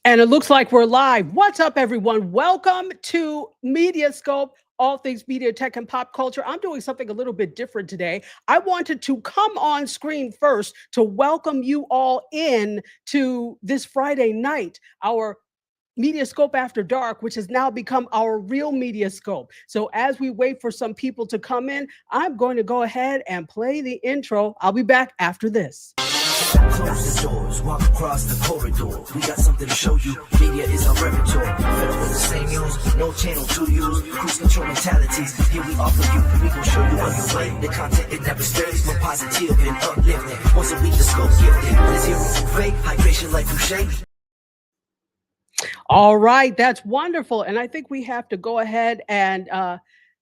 And it looks like we're live. What's up, everyone? Welcome to MediaScope, all things media, tech, and pop culture. I'm doing something a little bit different today. I wanted to come on screen first to welcome you all in to this Friday night, our MediaScope After Dark, which has now become our real MediaScope. So as we wait for some people to come in, I'm going to go ahead and play the intro. I'll be back after this. Close the doors, walk across the corridor. We got something to show you. Media is our repertoire. Fed up with the same news, no channel to use. Cruise control mentalities. Here we offer you. We gon' show you on your way. The content it never stays, but positive and uplifting. Once a week, the scope gifted. Let's hear it from fake hydration like Boucher. All right, that's wonderful. And I think we have to go ahead and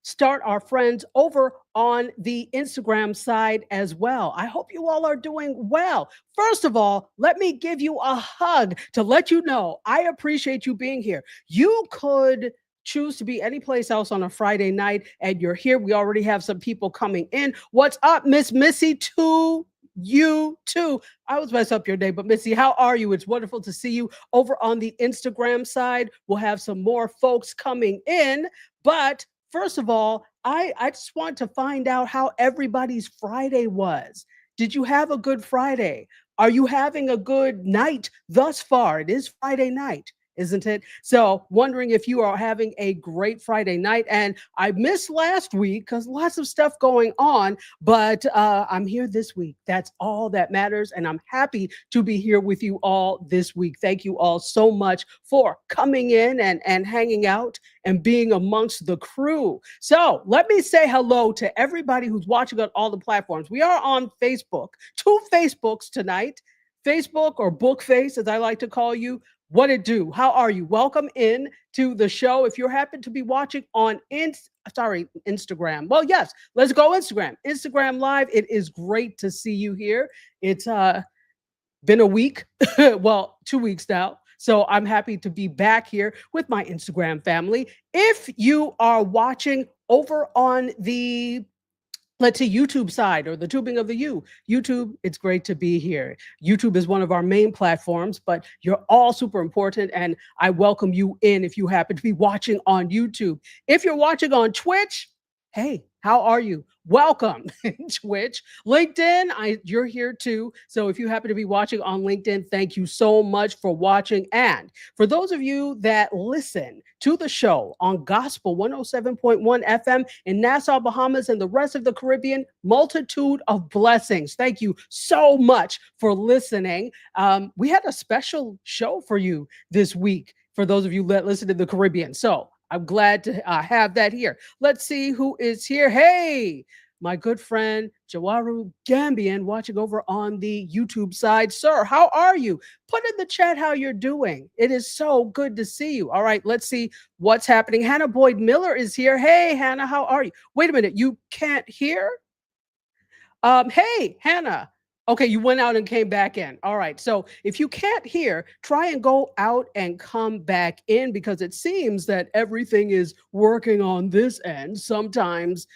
start our friends over on the Instagram side as well. I hope you all are doing well. First of all, let me give you a hug to let you know I appreciate you being here. You could choose to be any place else on a Friday night and you're here. We already have some people coming in. What's up, Miss Missy? To you too. I was mess up your day, but Missy, how are you? It's wonderful to see you over on the Instagram side. We'll have some more folks coming in, but first of all, I just want to find out how everybody's Friday was. Did you have a good Friday? Are you having a good night thus far? It is Friday night, isn't it? So wondering if you are having a great Friday night. And I missed last week because lots of stuff going on, but I'm here this week. That's all that matters. And I'm happy to be here with you all this week. Thank you all so much for coming in and hanging out and being amongst the crew. So let me say hello to everybody who's watching on all the platforms. We are on Facebook, 2 Facebooks tonight, Facebook or Bookface, as I like to call you. What it do? How are you? Welcome in to the show. If you happen to be watching on Instagram. Well, yes, let's go Instagram. Instagram Live. It is great to see you here. It's been a week, well, 2 weeks now. So I'm happy to be back here with my Instagram family. If you are watching over on the let's say YouTube side or the tubing of the YouTube, it's great to be here. YouTube is one of our main platforms, but you're all super important and I welcome you in if you happen to be watching on YouTube. If you're watching on Twitch, hey, how are you? Welcome. Twitch, LinkedIn, you're here too. So if you happen to be watching on LinkedIn, thank you so much for watching. And for those of you that listen to the show on Gospel 107.1 FM in Nassau, Bahamas, and the rest of the Caribbean, multitude of blessings. Thank you so much for listening. We had a special show for you this week for those of you that listen in the Caribbean. So I'm glad to have that here. Let's see who is here. Hey, my good friend Jawaru Gambian watching over on the YouTube side. Sir, how are you? Put in the chat how you're doing. It is so good to see you. All right, let's see what's happening. Hannah Boyd Miller is here. Hey, Hannah, how are you? Wait a minute, you can't hear? Hey, Hannah. Okay, you went out and came back in. All right. So if you can't hear, try and go out and come back in because it seems that everything is working on this end. Sometimes,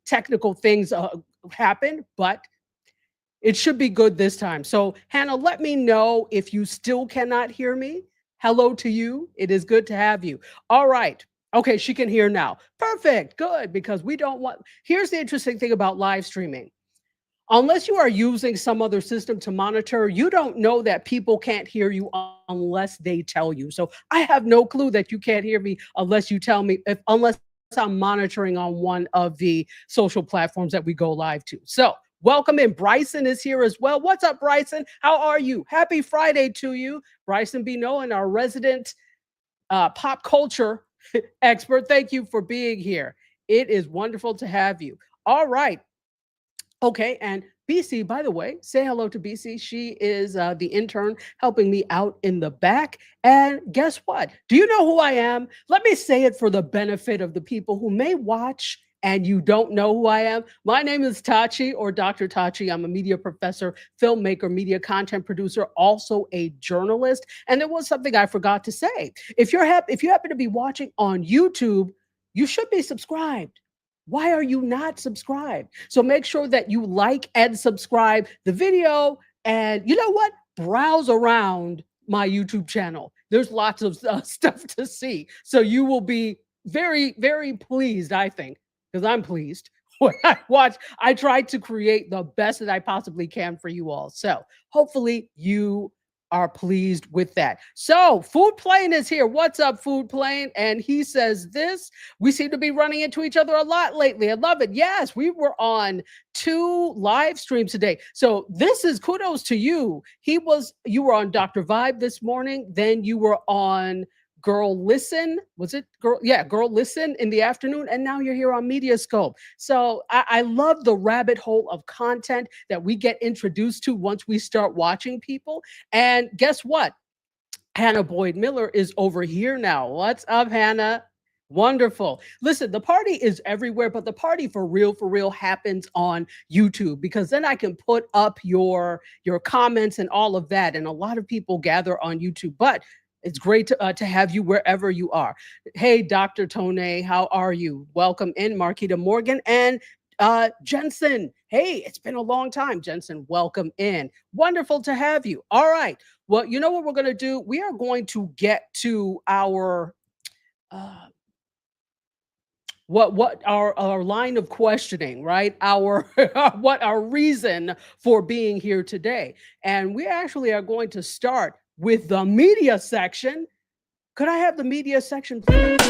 technical things happen, but it should be good this time. So Hannah, let me know if you still cannot hear me. Hello to you. It is good to have you. All right. Okay, she can hear now. Perfect. Good, because we don't want, here's the interesting thing about live streaming. Unless you are using some other system to monitor, you don't know that people can't hear you unless they tell you. So I have no clue that you can't hear me unless you tell me, unless I'm monitoring on one of the social platforms that we go live to. So welcome in. Bryson is here as well. What's up, Bryson? How are you? Happy Friday to you. Bryson Binoan, our resident pop culture expert. Thank you for being here. It is wonderful to have you. All right. Okay, and BC, by the way, say hello to BC. She is the intern helping me out in the back. And guess what? Do you know who I am? Let me say it for the benefit of the people who may watch and you don't know who I am. My name is Tachi, or Dr. Tachi. I'm a media professor, filmmaker, media content producer, also a journalist. And there was something I forgot to say. If you happen to be watching on YouTube, you should be subscribed. Why are you not subscribed? So make sure that you like and subscribe the video. And you know what? Browse around my YouTube channel. there's lots of stuff to see. So you will be very, very pleased, I think, because I'm pleased when I watch. I try to create the best that I possibly can for you all. So hopefully you are pleased with that. So Food Plane is here. What's up, Food Plane? And he says this, we seem to be running into each other a lot lately. I love it. Yes, we were on 2 live streams today. So this is kudos to you. You were on Dr. Vibe this morning, then you were on Girl Listen. Was it Girl? Yeah, Girl Listen in the afternoon. And now you're here on MediaScope. So I love the rabbit hole of content that we get introduced to once we start watching people. And guess what? Hannah Boyd Miller is over here now. What's up, Hannah? Wonderful. Listen, the party is everywhere, but the party for real happens on YouTube, because then I can put up your comments and all of that. And a lot of people gather on YouTube, but it's great to have you wherever you are. Hey, Dr. Tone, how are you? Welcome in, Marquita Morgan and Jensen. Hey, it's been a long time, Jensen. Welcome in. Wonderful to have you. All right. Well, you know what we're going to do? We are going to get to our what our line of questioning, right? Our what our reason for being here today. And we actually are going to start with the media section. Could I have the media section, please?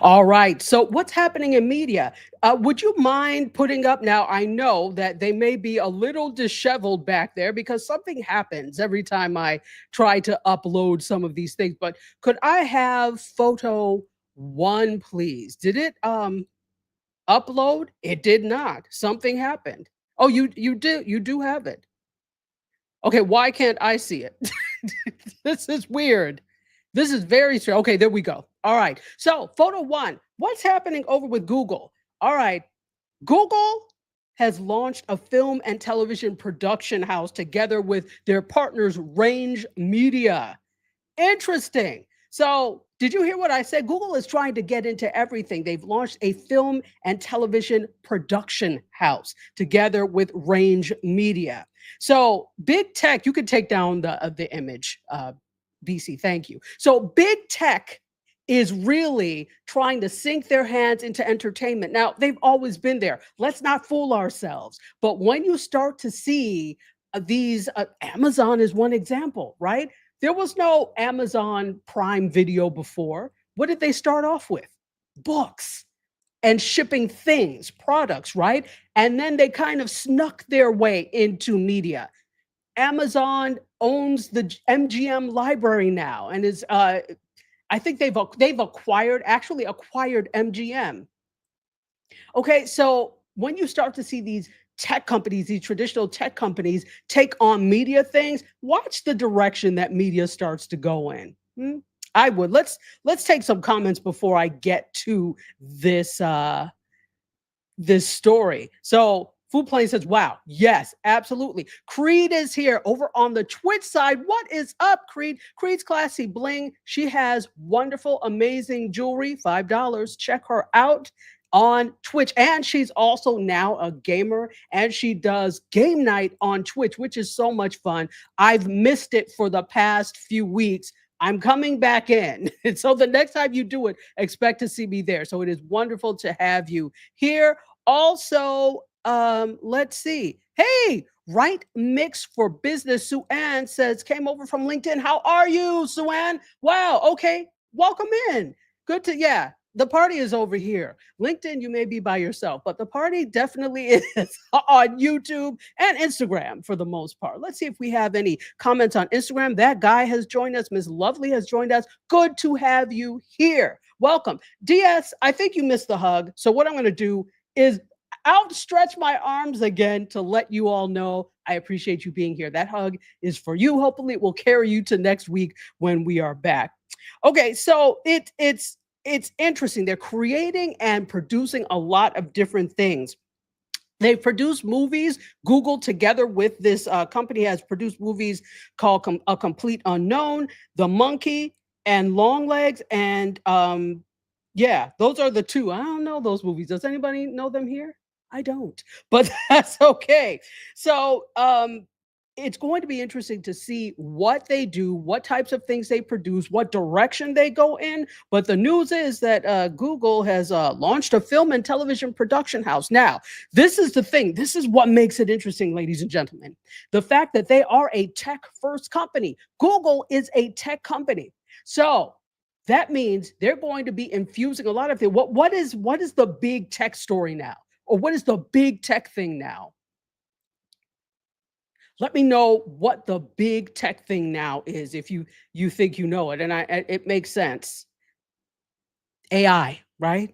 All right. So, what's happening in media? Would you mind putting up now? I know that they may be a little disheveled back there because something happens every time I try to upload some of these things. But could I have photo one, please? Did it upload? It did not. Something happened. Oh, you do have it. Okay, why can't I see it? This is weird. This is very strange. Okay, there we go. All right. So, photo one, what's happening over with Google? All right. Google has launched a film and television production house together with their partners, Range Media. Interesting. So, did you hear what I said? Google is trying to get into everything. They've launched a film and television production house together with Range Media. So, big tech, you could take down the image, BC. Thank you. So, big tech is really trying to sink their hands into entertainment. Now, they've always been there. Let's not fool ourselves. But when you start to see Amazon is one example, right? There was no Amazon Prime Video before. What did they start off with? Books and shipping things, products, right? And then they kind of snuck their way into media. Amazon owns the MGM library now and is I think they've actually acquired MGM. Okay, so when you start to see these tech companies, these traditional tech companies take on media things, watch the direction that media starts to go in. I would. Let's take some comments before I get to this this story. So Food Plane says, wow, yes, absolutely. Creed is here over on the Twitch side. What is up, Creed? Creed's Classy Bling. She has wonderful, amazing jewelry, $5. Check her out on Twitch. And she's also now a gamer, and she does game night on Twitch, which is so much fun. I've missed it for the past few weeks. I'm coming back in. And so the next time you do it, expect to see me there. So it is wonderful to have you here. Also, let's see. Hey, Right Mix for Business. Sue Ann says, came over from LinkedIn. How are you, Sue Ann? Wow. Okay. Welcome in. Good to, yeah. The party is over here. LinkedIn, you may be by yourself, but the party definitely is on YouTube and Instagram for the most part. Let's see if we have any comments on Instagram. That guy has joined us. Miss Lovely has joined us. Good to have you here. Welcome. DS, I think you missed the hug. So what I'm going to do is outstretch my arms again to let you all know I appreciate you being here. That hug is for you. Hopefully it will carry you to next week when we are back. Okay, so it's interesting. They're creating and producing a lot of different things. They produce movies. Google, together with this company, has produced movies called A Complete Unknown, The Monkey, and Long Legs, and Yeah, those are the 2. I don't know those movies. Does anybody know them here? I don't, but that's okay. So, it's going to be interesting to see what they do, what types of things they produce, what direction they go in. But the news is that Google has launched a film and television production house. Now, this is the thing. This is what makes it interesting, ladies and gentlemen. The fact that they are a tech first company. Google is a tech company. So, that means they're going to be infusing a lot of things. What is the big tech story now? Or what is the big tech thing now? Let me know what the big tech thing now is if you think you know it, and it makes sense. AI, right?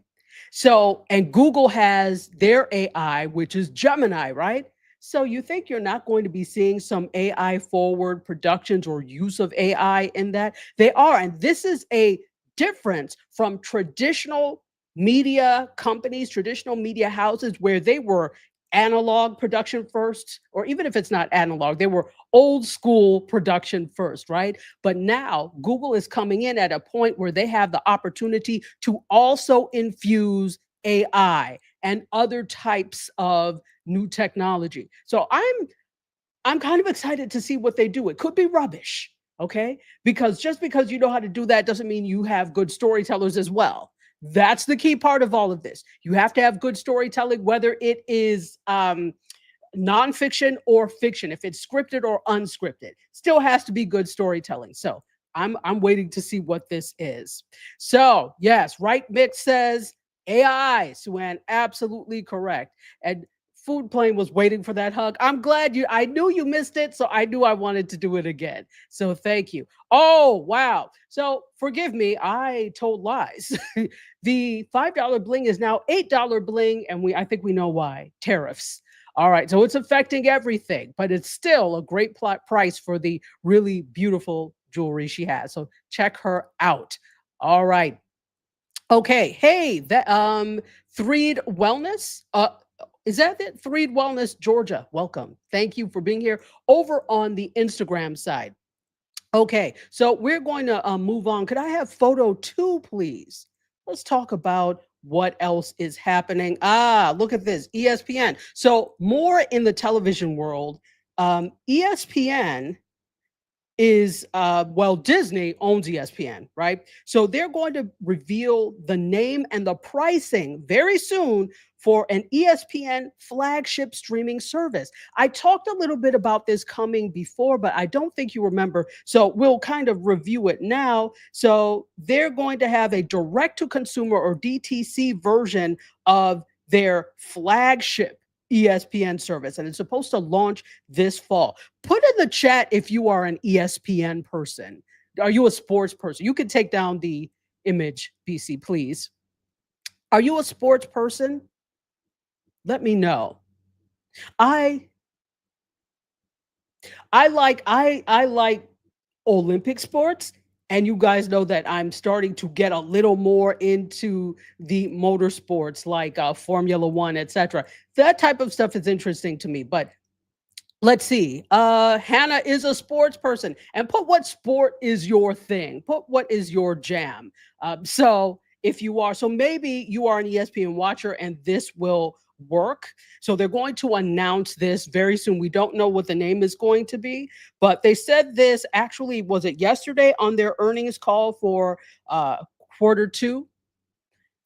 So, and Google has their AI, which is Gemini, right? So you think you're not going to be seeing some AI forward productions or use of AI in that? They are. And this is a difference from traditional media companies, traditional media houses where they were analog production first, or even if it's not analog, they were old school production first, right? But now Google is coming in at a point where they have the opportunity to also infuse AI and other types of new technology. So I'm kind of excited to see what they do. It could be rubbish, okay? Because just because you know how to do that doesn't mean you have good storytellers as well. That's the key part of all of this. You have to have good storytelling, whether it is nonfiction or fiction, if it's scripted or unscripted, still has to be good storytelling. So I'm waiting to see what this is. So yes, right mix says AI, Suan, absolutely correct. And Food Plane was waiting for that hug. I'm glad I knew you missed it, so I knew I wanted to do it again. So thank you. Oh, wow. So forgive me, I told lies. The $5 bling is now $8 bling, and I think we know why. Tariffs. All right, so it's affecting everything, but it's still a great plot price for the really beautiful jewelry she has. So check her out. All right. Okay. Hey, that Threed Wellness. Is that it? Threed Wellness, Georgia. Welcome. Thank you for being here over on the Instagram side. Okay, so we're going to move on. Could I have photo 2, please? Let's talk about what else is happening. Ah, look at this, ESPN. So more in the television world, ESPN is well, Disney owns ESPN, right? So they're going to reveal the name and the pricing very soon for an ESPN flagship streaming service. I talked a little bit about this coming before, but I don't think you remember. So we'll kind of review it now. So they're going to have a direct to consumer or DTC version of their flagship ESPN service, and it's supposed to launch this fall. Put in the chat if you are an ESPN person. Are you a sports person? You can take down the image, BC, please. Are you a sports person? Let me know. I I like Olympic sports, and you guys know that I'm starting to get a little more into the motorsports like Formula 1, etc. That type of stuff is interesting to me, but let's see. Hannah is a sports person. And put what sport is your thing. Put what is your jam. So if you are, so maybe you are an ESPN watcher and this will work. So they're going to announce this very soon. We don't know what the name is going to be, but they said this actually, was it yesterday on their earnings call for uh, quarter two?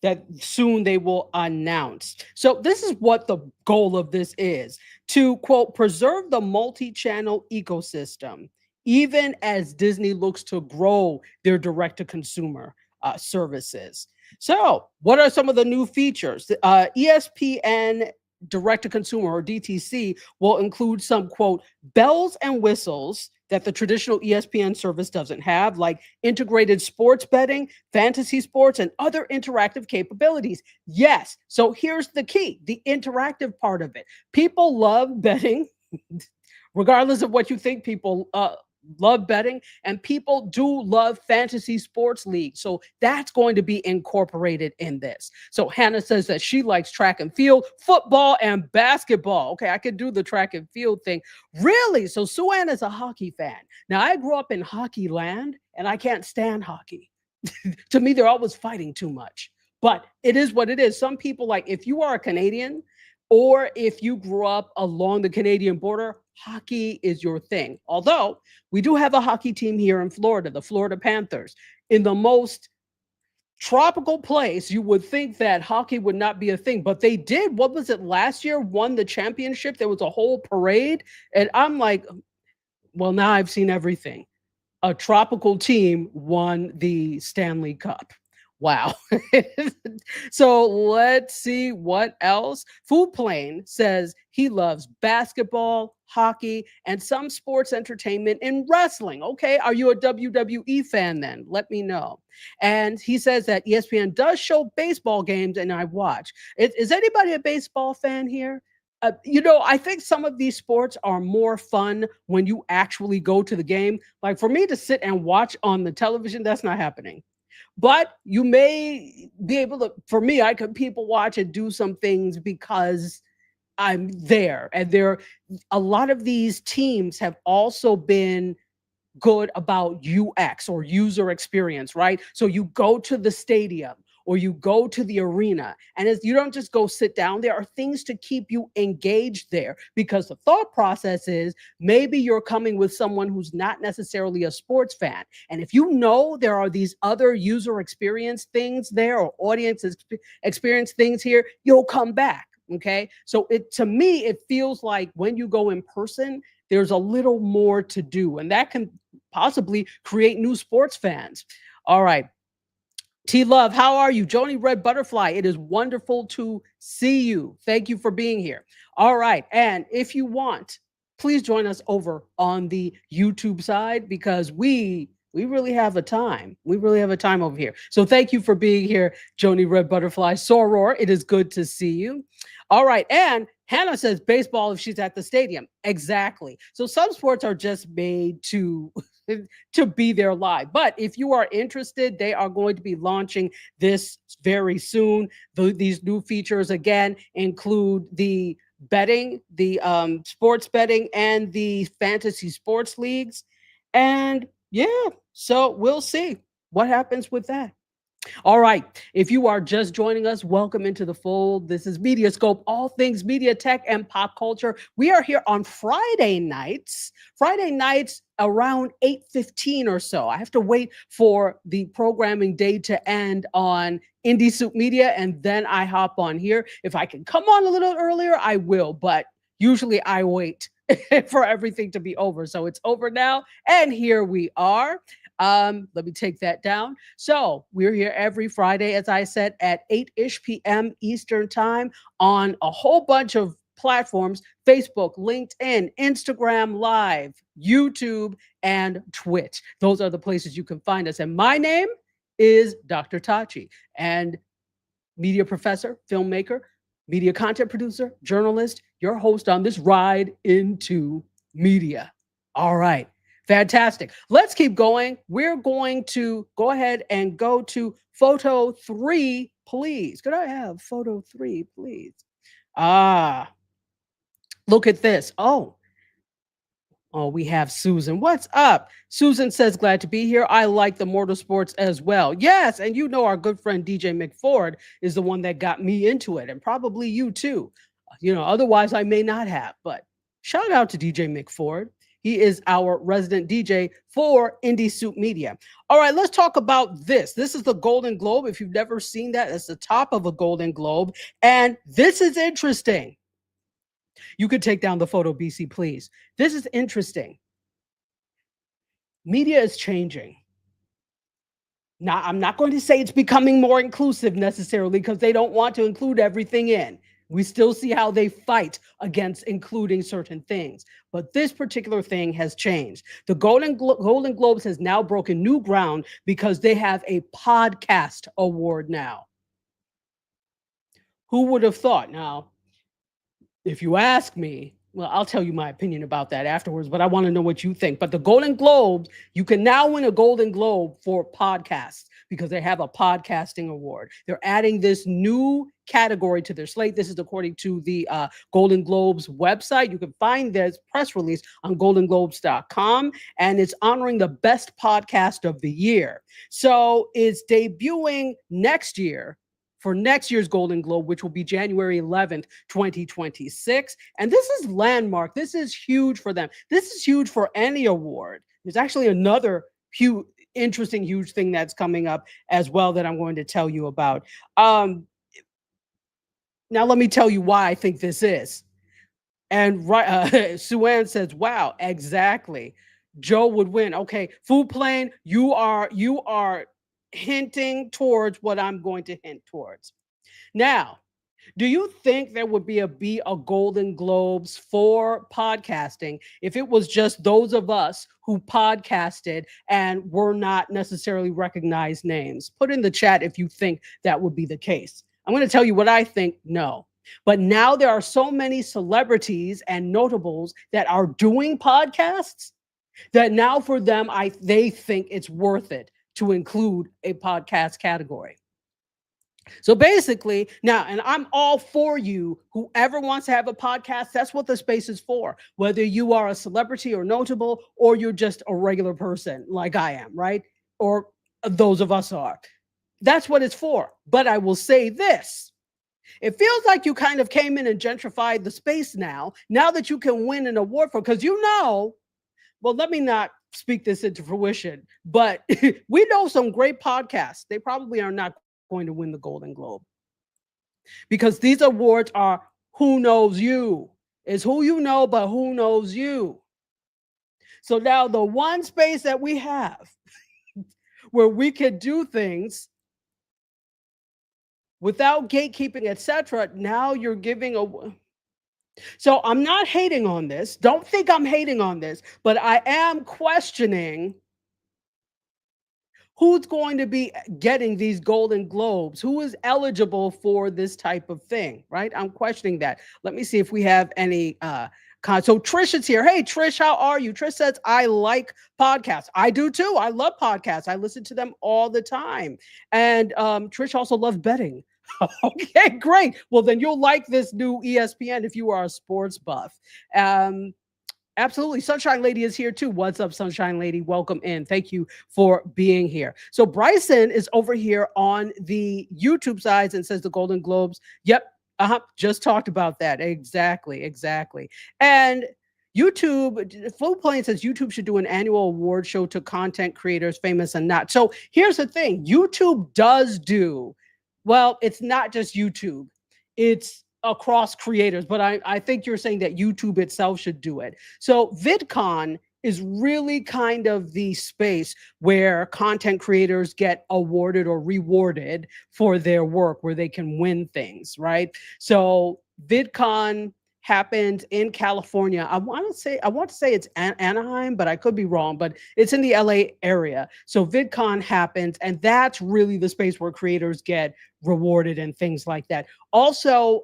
That soon they will announce. So this is what the goal of this is: to quote, preserve the multi-channel ecosystem, even as Disney looks to grow their direct-to-consumer services. So what are some of the new features? ESPN direct to consumer or DTC will include some quote bells and whistles that the traditional ESPN service doesn't have, like integrated sports betting, fantasy sports, and other interactive capabilities. Yes. So here's the key: the interactive part of it. People love betting, regardless of what you think. People love betting, and people do love fantasy sports leagues. So that's going to be incorporated in this. So Hannah says that she likes track and field, football, and basketball. Okay, I could do the track and field thing. Really? So Suan is a hockey fan. Now, I grew up in hockey land, and I can't stand hockey. To me, they're always fighting too much. But it is what it is. Some people, like, if you are a Canadian or if you grew up along the Canadian border, hockey is your thing. Although we do have a hockey team here in Florida, the Florida Panthers, in the most tropical place. You would think that hockey would not be a thing, but they did. What was it last year? Won the championship. There was a whole parade. And I'm like, well, now I've seen everything. A tropical team won the Stanley Cup. Wow. So let's see what else. Food Plane says he loves basketball, hockey, and some sports entertainment and wrestling. Okay, are you a WWE fan then? Let me know. And he says that ESPN does show baseball games and I watch. Is anybody a baseball fan here? I think some of these sports are more fun when you actually go to the game. Like for me to sit and watch on the television, that's not happening. But you may be able to, for me, I could people watch and do some things because I'm there. And there, a lot of these teams have also been good about UX or user experience, right? So you go to the stadium or you go to the arena and as you don't just go sit down, there are things to keep you engaged there because the thought process is maybe you're coming with someone who's not necessarily a sports fan. And if you know there are these other user experience things there or audience experience things here, you'll come back. Okay. So to me, it feels like when you go in person, there's a little more to do, and that can possibly create new sports fans. All right. T Love, how are you? Joni Red Butterfly, it is wonderful to see you. Thank you for being here. All right. And if you want, please join us over on the YouTube side because we really have a time. We really have a time over here. So thank you for being here, Joni Red Butterfly. Soror, it is good to see you. All right. And Hannah says baseball if she's at the stadium. Exactly. So some sports are just made to be there live. But if you are interested, they are going to be launching this very soon. These new features again include the betting, the sports betting, and the fantasy sports leagues. And yeah, so we'll see what happens with that. All right. If you are just joining us, welcome into the fold. This is MediaScope, all things media, tech, and pop culture. We are here on Friday nights around 8:15 or so. I have to wait for the programming day to end on Indie Soup Media, and then I hop on here. If I can come on a little earlier, I will, but usually I wait for everything to be over. So it's over now, and here we are. Let me take that down. So we're here every Friday, as I said, at 8-ish p.m. Eastern time on a whole bunch of platforms: Facebook, LinkedIn, Instagram Live, YouTube, and Twitch. Those are the places you can find us. And my name is Dr. Tachi, and media professor, filmmaker, media content producer, journalist, your host on this ride into media. All right. Fantastic. Let's keep going. We're going to go ahead and go to photo 3, please. Could I have photo 3, please? Look at this. Oh, we have Susan. What's up? Susan says, glad to be here. I like the motorsports as well. Yes, and you know our good friend DJ McFord is the one that got me into it, and probably you too. Otherwise I may not have, but shout out to DJ McFord. He is our resident DJ for Indie Soup Media. All right, let's talk about this. This is the Golden Globe. If you've never seen that, it's the top of a Golden Globe. And this is interesting. You could take down the photo, BC, please. This is interesting. Media is changing. Now, I'm not going to say it's becoming more inclusive necessarily because they don't want to include everything in. We still see how they fight against including certain things. But this particular thing has changed. The Golden Globes has now broken new ground because they have a podcast award now. Who would have thought? Now, if you ask me, well, I'll tell you my opinion about that afterwards, but I want to know what you think. But the Golden Globes, you can now win a Golden Globe for podcasts because they have a podcasting award. They're adding this new category to their slate. This is according to the Golden Globes website. You can find this press release on goldenglobes.com, and it's honoring the best podcast of the year. So it's debuting next year for next year's Golden Globe, which will be January 11th, 2026. And this is landmark. This is huge for them. This is huge for any award. There's actually another huge, interesting, huge thing that's coming up as well that I'm going to tell you about. Now, let me tell you why I think this is. And Sue says, "Wow, exactly. Joe would win." Okay, Food Plane, you are hinting towards what I'm going to hint towards. Now, do you think there would be a Golden Globes for podcasting if it was just those of us who podcasted and were not necessarily recognized names? Put in the chat if you think that would be the case. I'm going to tell you what I think. No. But now there are so many celebrities and notables that are doing podcasts that now for them, they think it's worth it to include a podcast category. So basically, now, and I'm all for you, whoever wants to have a podcast, that's what the space is for. Whether you are a celebrity or notable, or you're just a regular person like I am, right? Or those of us are. That's what it's for. But I will say this. It feels like you kind of came in and gentrified the space now that you can win an award for, because well, let me not speak this into fruition, but we know some great podcasts. They probably are not going to win the Golden Globe because these awards are who knows you. It's who you know, but who knows you. So now the one space that we have where we could do things without gatekeeping, etc. Now you're giving a. So I'm not hating on this. Don't think I'm hating on this, but I am questioning who's going to be getting these Golden Globes, who is eligible for this type of thing, right? I'm questioning that. Let me see if we have any. So Trish is here. Hey, Trish, how are you? Trish says, I like podcasts. I do too. I love podcasts. I listen to them all the time. And Trish also loves betting. Okay, great. Well, then you'll like this new ESPN if you are a sports buff. Absolutely. Sunshine Lady is here too. What's up, Sunshine Lady? Welcome in. Thank you for being here. So Bryson is over here on the YouTube side and says the Golden Globes. Yep. Just talked about that. Exactly. And YouTube, Flow Plane says YouTube should do an annual award show to content creators, famous and not. So here's the thing. YouTube does do, well, it's not just YouTube. It's across creators, but I think you're saying that YouTube itself should do it. So VidCon is really kind of the space where content creators get awarded or rewarded for their work, where they can win things, right? So VidCon happened in California. I want to say it's Anaheim, but I could be wrong, but it's in the LA area. So VidCon happened, and that's really the space where creators get rewarded and things like that. Also,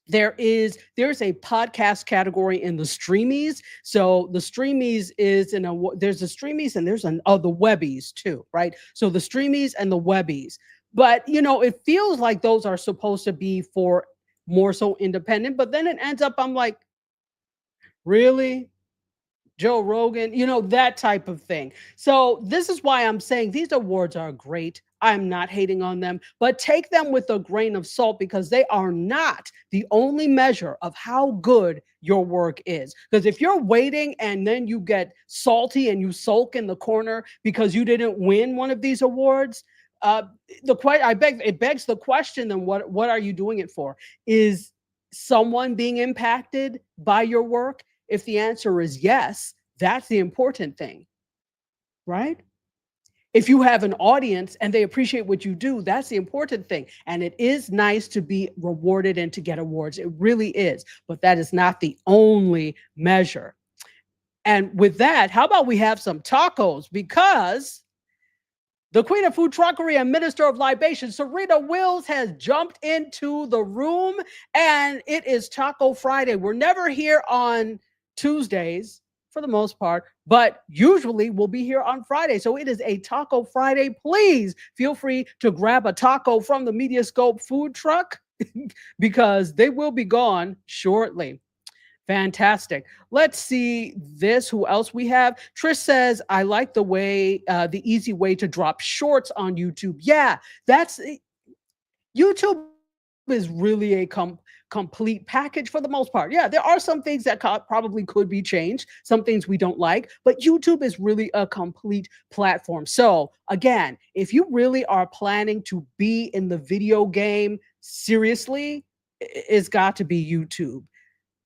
there's a podcast category in the Streamies. So the Streamies is there's the Streamies and there's the Webbies too, right? So the Streamies and the Webbies. But it feels like those are supposed to be for more so independent, but then it ends up, I'm like, really? Joe Rogan, that type of thing. So this is why I'm saying these awards are great. I'm not hating on them, but take them with a grain of salt because they are not the only measure of how good your work is. Because if you're waiting and then you get salty and you sulk in the corner because you didn't win one of these awards, it begs the question, then what are you doing it for? Is someone being impacted by your work? If the answer is yes, that's the important thing, right? If you have an audience and they appreciate what you do, that's the important thing. And it is nice to be rewarded and to get awards. It really is. But that is not the only measure. And with that, how about we have some tacos? Because the Queen of Food Truckery and Minister of Libation, Serena Wills, has jumped into the room, and it is Taco Friday. We're never here on Tuesdays for the most part, but usually we'll be here on Friday. So it is a Taco Friday. Please feel free to grab a taco from the MediaScope food truck because they will be gone shortly. Fantastic. Let's see this. Who else we have? Trish says, I like the easy way to drop shorts on YouTube. Yeah, YouTube is really a complete package for the most part. Yeah, there are some things that probably could be changed, some things we don't like, but YouTube is really a complete platform. So, again, if you really are planning to be in the video game seriously, it's got to be YouTube.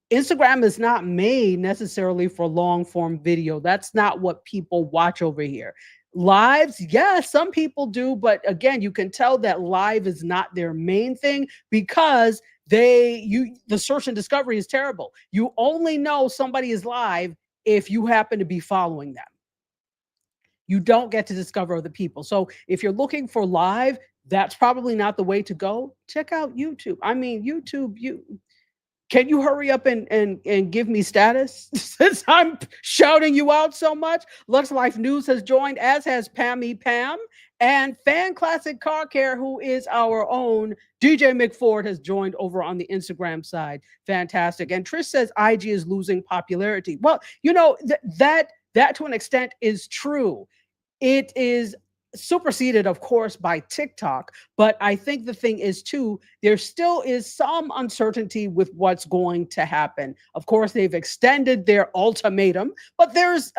Instagram is not made necessarily for long form video. That's not what people watch over here. Lives, yes, some people do, but again, you can tell that live is not their main thing because the search and discovery is terrible. You only know somebody is live if you happen to be following them. You don't get to discover other people. So if you're looking for live, that's probably not the way to go. Check out YouTube. I mean, YouTube, you can you hurry up and give me status since I'm shouting you out so much? Lux Life News has joined, as has Pammy Pam. And Fan Classic Car Care, who is our own DJ McFord, has joined over on the Instagram side. Fantastic. And Trish says IG is losing popularity. Well, that to an extent is true. It is superseded, of course, by TikTok. But I think the thing is, too, there still is some uncertainty with what's going to happen. Of course, they've extended their ultimatum, but there is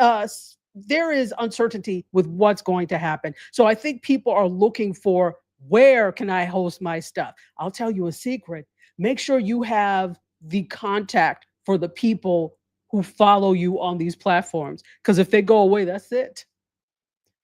uncertainty with what's going to happen. So I think people are looking for, where can I host my stuff? I'll tell you a secret. Make sure you have the contact for the people who follow you on these platforms, because if they go away, that's it.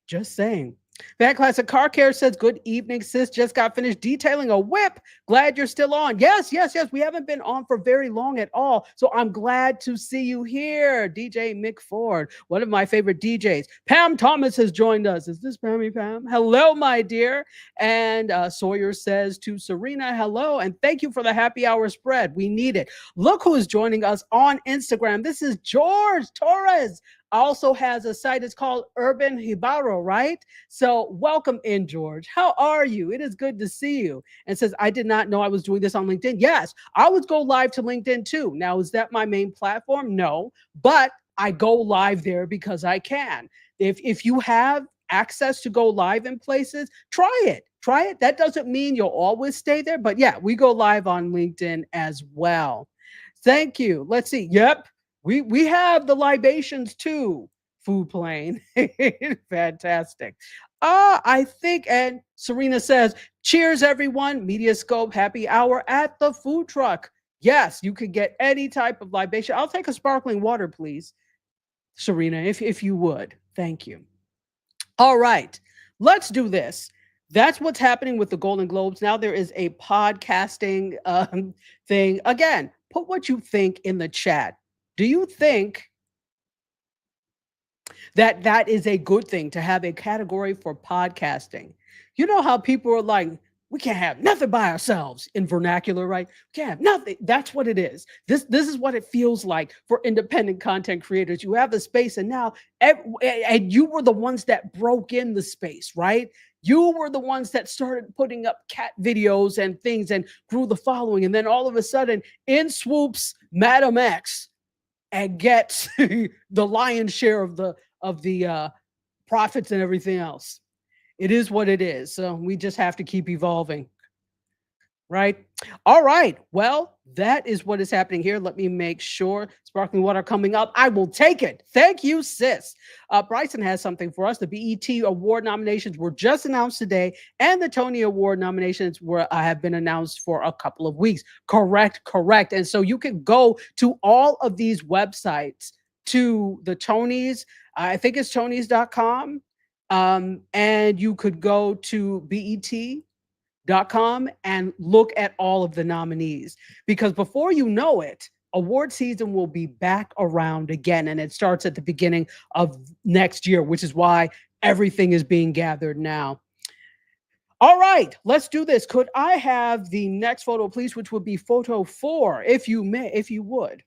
Just saying. That Classic Car Care says, good evening, sis. Just got finished detailing a whip. Glad you're still on. Yes, yes, yes. We haven't been on for very long at all. So I'm glad to see you here, DJ Mick Ford, one of my favorite DJs. Pam Thomas has joined us. Is this Pammy Pam? Hello, my dear. And Sawyer says to Serena, hello. And thank you for the happy hour spread. We need it. Look who is joining us on Instagram. This is George Torres. Also has a site. It's called Urban Hibaro, right? So welcome in, George. How are you? It is good to see you. And says, I did not know I was doing this on LinkedIn. Yes, I would go live to LinkedIn too. Now, is that my main platform? No, but I go live there because I can. If you have access to go live in places, try it. Try it. That doesn't mean you'll always stay there, but yeah, we go live on LinkedIn as well. Thank you. Let's see. Yep. We have the libations too. Food plane. Fantastic. I think, and Serena says, cheers, everyone. MediaScope happy hour at the food truck. Yes, you could get any type of libation. I'll take a sparkling water, please, Serena, if you would. Thank you. All right, let's do this. That's what's happening with the Golden Globes. Now there is a podcasting thing. Again, put what you think in the chat. Do you think that that is a good thing to have a category for podcasting? You know how people are like, we can't have nothing by ourselves in vernacular, right? We can't have nothing. That's what it is. This is what it feels like for independent content creators. You have the space, and now, and you were the ones that broke in the space, right? You were the ones that started putting up cat videos and things and grew the following. And then all of a sudden, in swoops Madam X and gets the lion's share of the profits and everything else. It is what it is. So we just have to keep evolving. Right? All right. Well, that is what is happening here. Let me make sure. Sparkling water coming up. I will take it. Thank you, sis. Bryson has something for us. The BET Award nominations were just announced today, and the Tony Award nominations have been announced for a couple of weeks. Correct. And so you can go to all of these websites, to the Tonys. I think it's tonys.com. And you could go to BET.com and look at all of the nominees, because before you know it, award season will be back around again, and it starts at the beginning of next year, which is why everything is being gathered now. All right, let's do this. Could I have the next photo, please, which would be photo 4, if you would.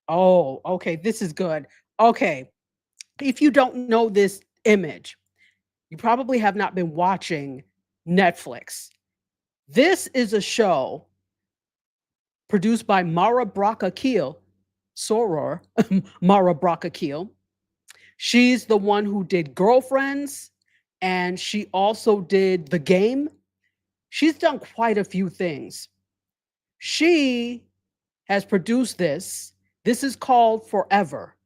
Oh, okay, this is good. Okay, if you don't know this image, you probably have not been watching Netflix. This is a show produced by Mara Brock-Akil, Soror, Mara Brock-Akil. She's the one who did Girlfriends, and she also did The Game. She's done quite a few things. She has produced this. This is called Forever,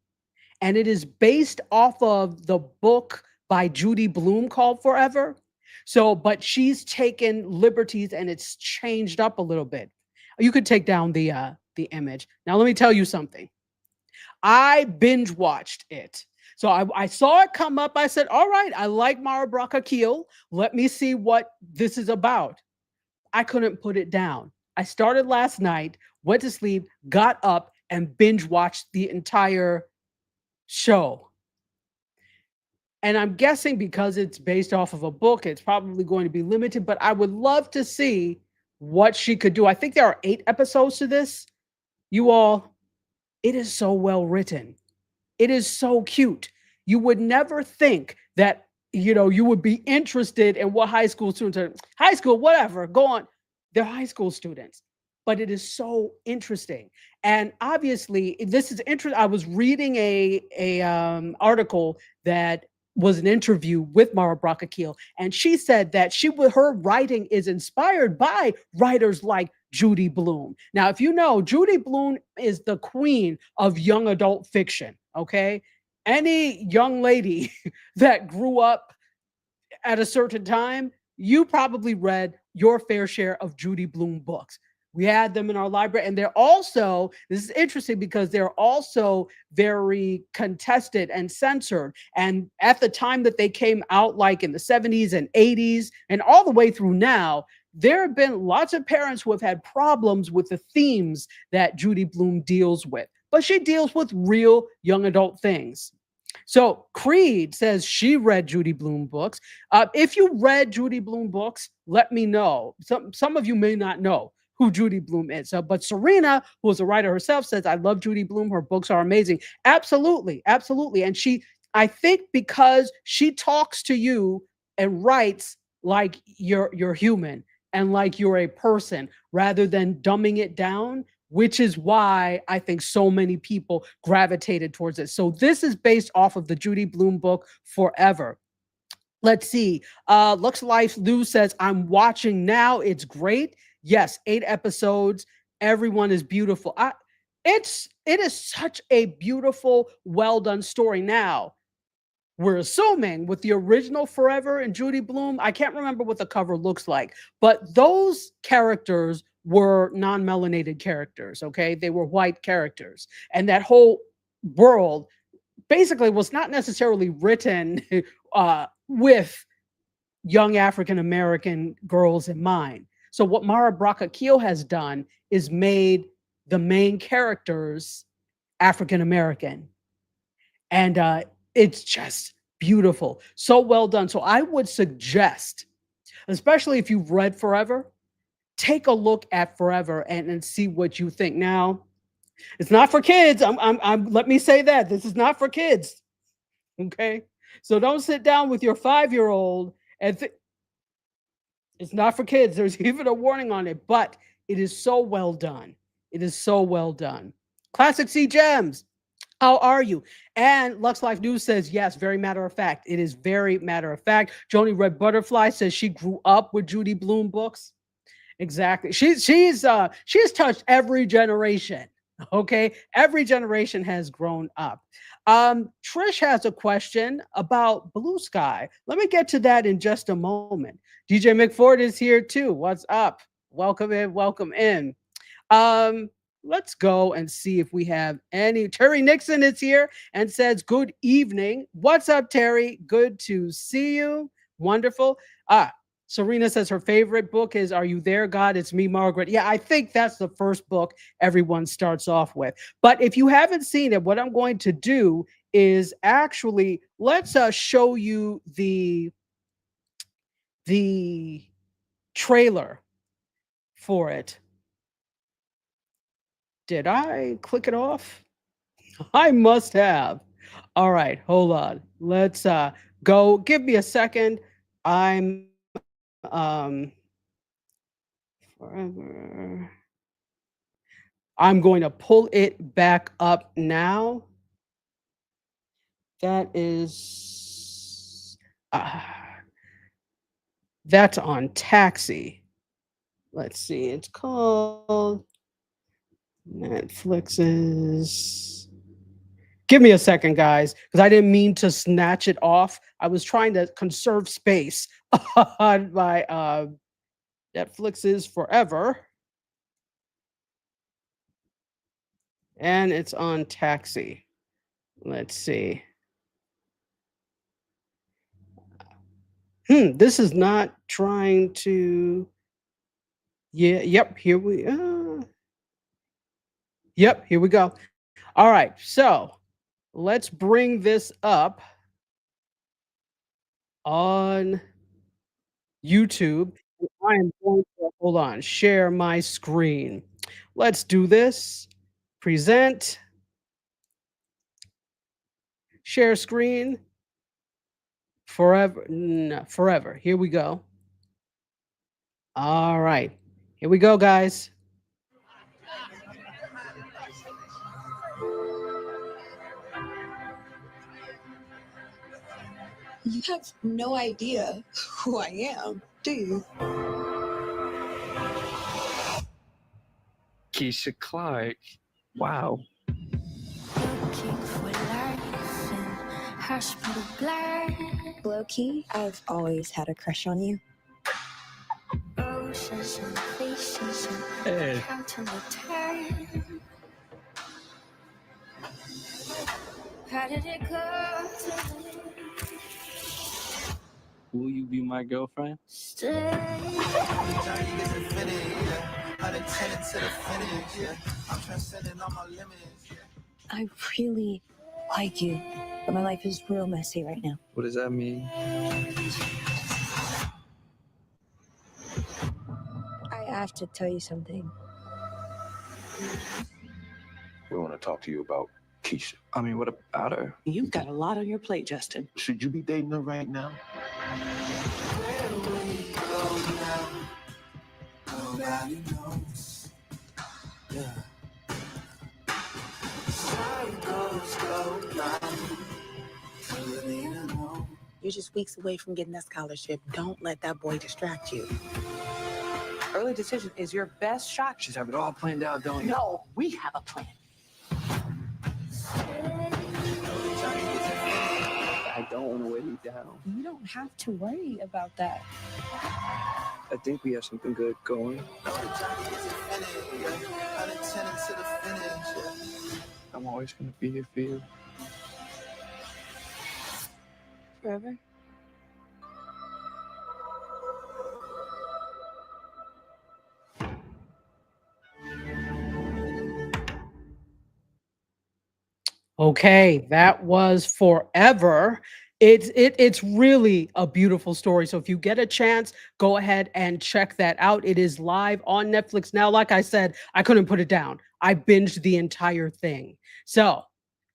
and it is based off of the book by Judy Blume called Forever. So, but she's taken liberties and it's changed up a little bit. You could take down the image. Now, let me tell you something. I binge watched it. So I saw it come up. I said, all right, I like Mara Broca Keel. Let me see what this is about. I couldn't put it down. I started last night, went to sleep, got up, and binge watched the entire show. And I'm guessing because it's based off of a book, it's probably going to be limited, but I would love to see what she could do. I think there are 8 episodes to this. You all, it is so well written. It is so cute. You would never think that, you would be interested in what high school students are. High school, whatever, go on. They're high school students. But it is so interesting. And obviously, this is interesting. I was reading a article that was an interview with Mara Broca and she said that her writing is inspired by writers like Judy Blume. Now, if you know, Judy Blume is the queen of young adult fiction. Okay, any young lady that grew up at a certain time, you probably read your fair share of Judy Blume books. We had them in our library, and they're also, this is interesting because they're also very contested and censored. And at the time that they came out, like in the 70s and 80s, and all the way through now, there have been lots of parents who have had problems with the themes that Judy Blume deals with, but she deals with real young adult things. So Creed says she read Judy Blume books. If you read Judy Blume books, let me know. Some of you may not know who Judy Blume is. But Serena, who is a writer herself, says, I love Judy Blume. Her books are amazing. Absolutely. Absolutely. And I think because she talks to you and writes like you're human and like you're a person rather than dumbing it down, which is why I think so many people gravitated towards it. So this is based off of the Judy Blume book Forever. Let's see. Lux Life Lou says, I'm watching now. It's great. Yes, 8 episodes. Everyone is beautiful. It is such a beautiful, well done story. Now, we're assuming with the original Forever and Judy Blume, I can't remember what the cover looks like, but those characters were non-melanated characters, okay? They were white characters. And that whole world basically was not necessarily written with young African American girls in mind. So what Mara Broca has done is made the main characters African American, and it's just beautiful, so well done. So I would suggest, especially if you've read Forever, take a look at Forever and see what you think. Now, it's not for kids. Let me say that this is not for kids. Okay, so don't sit down with your 5-year-old and it's not for kids. There's even a warning on it, but it is so well done. It is so well done. Classic C Gems. How are you? And Lux Life News says, yes, very matter of fact. It is very matter of fact. Joni Red Butterfly says she grew up with Judy Blume books. Exactly. She has touched every generation. Okay. Every generation has grown up. Trish has a question about Blue Sky. Let me get to that in just a moment. DJ McFord is here too. What's up? Welcome in. Welcome in. Um, let's go and see if we have any. Terry Nixon is here and says, good evening. What's up, Terry? Good to see you. Wonderful. Serena says her favorite book is Are You There, God? It's Me, Margaret. Yeah, I think that's the first book everyone starts off with. But if you haven't seen it, what I'm going to do is actually let's show you the trailer for it. Did I click it off? I must have. All right, hold on. Let's go. Give me a second. I'm forever. I'm going to pull it back up now. That is that's on Taxi. Let's see. It's called Netflix's. Give me a second, guys, because I didn't mean to snatch it off. I was trying to conserve space on my Netflix's Forever, and it's on Taxi. Let's see. This is not trying to. Yeah, yep, yep, here we go. All right, so let's bring this up on YouTube. I am going to hold on, share my screen. Let's do this. Present, share screen, forever, no, forever. Here we go. All right, here we go, guys. You have no idea who I am, do you? Keisha Clark. Wow. Low key, I've always had a crush on you. Hey. How did it go? Will you be my girlfriend? Stay. I really like you, but my life is real messy right now. What does that mean? I have to tell you something. We want to talk to you about Keisha. I mean, what about her? You've got a lot on your plate, Justin. Should you be dating her right now? You're just weeks away from getting that scholarship. Don't let that boy distract you. Early decision is your best shot. She's have it all planned out, don't you? No, we have a plan. I don't want to weigh you down. You don't have to worry about that. I think we have something good going. I'm always going to be here for you. Forever? Okay, that was Forever. It's really a beautiful story. So if you get a chance, go ahead and check that out. It is live on Netflix now. Like I said, I couldn't put it down. I binged the entire thing. So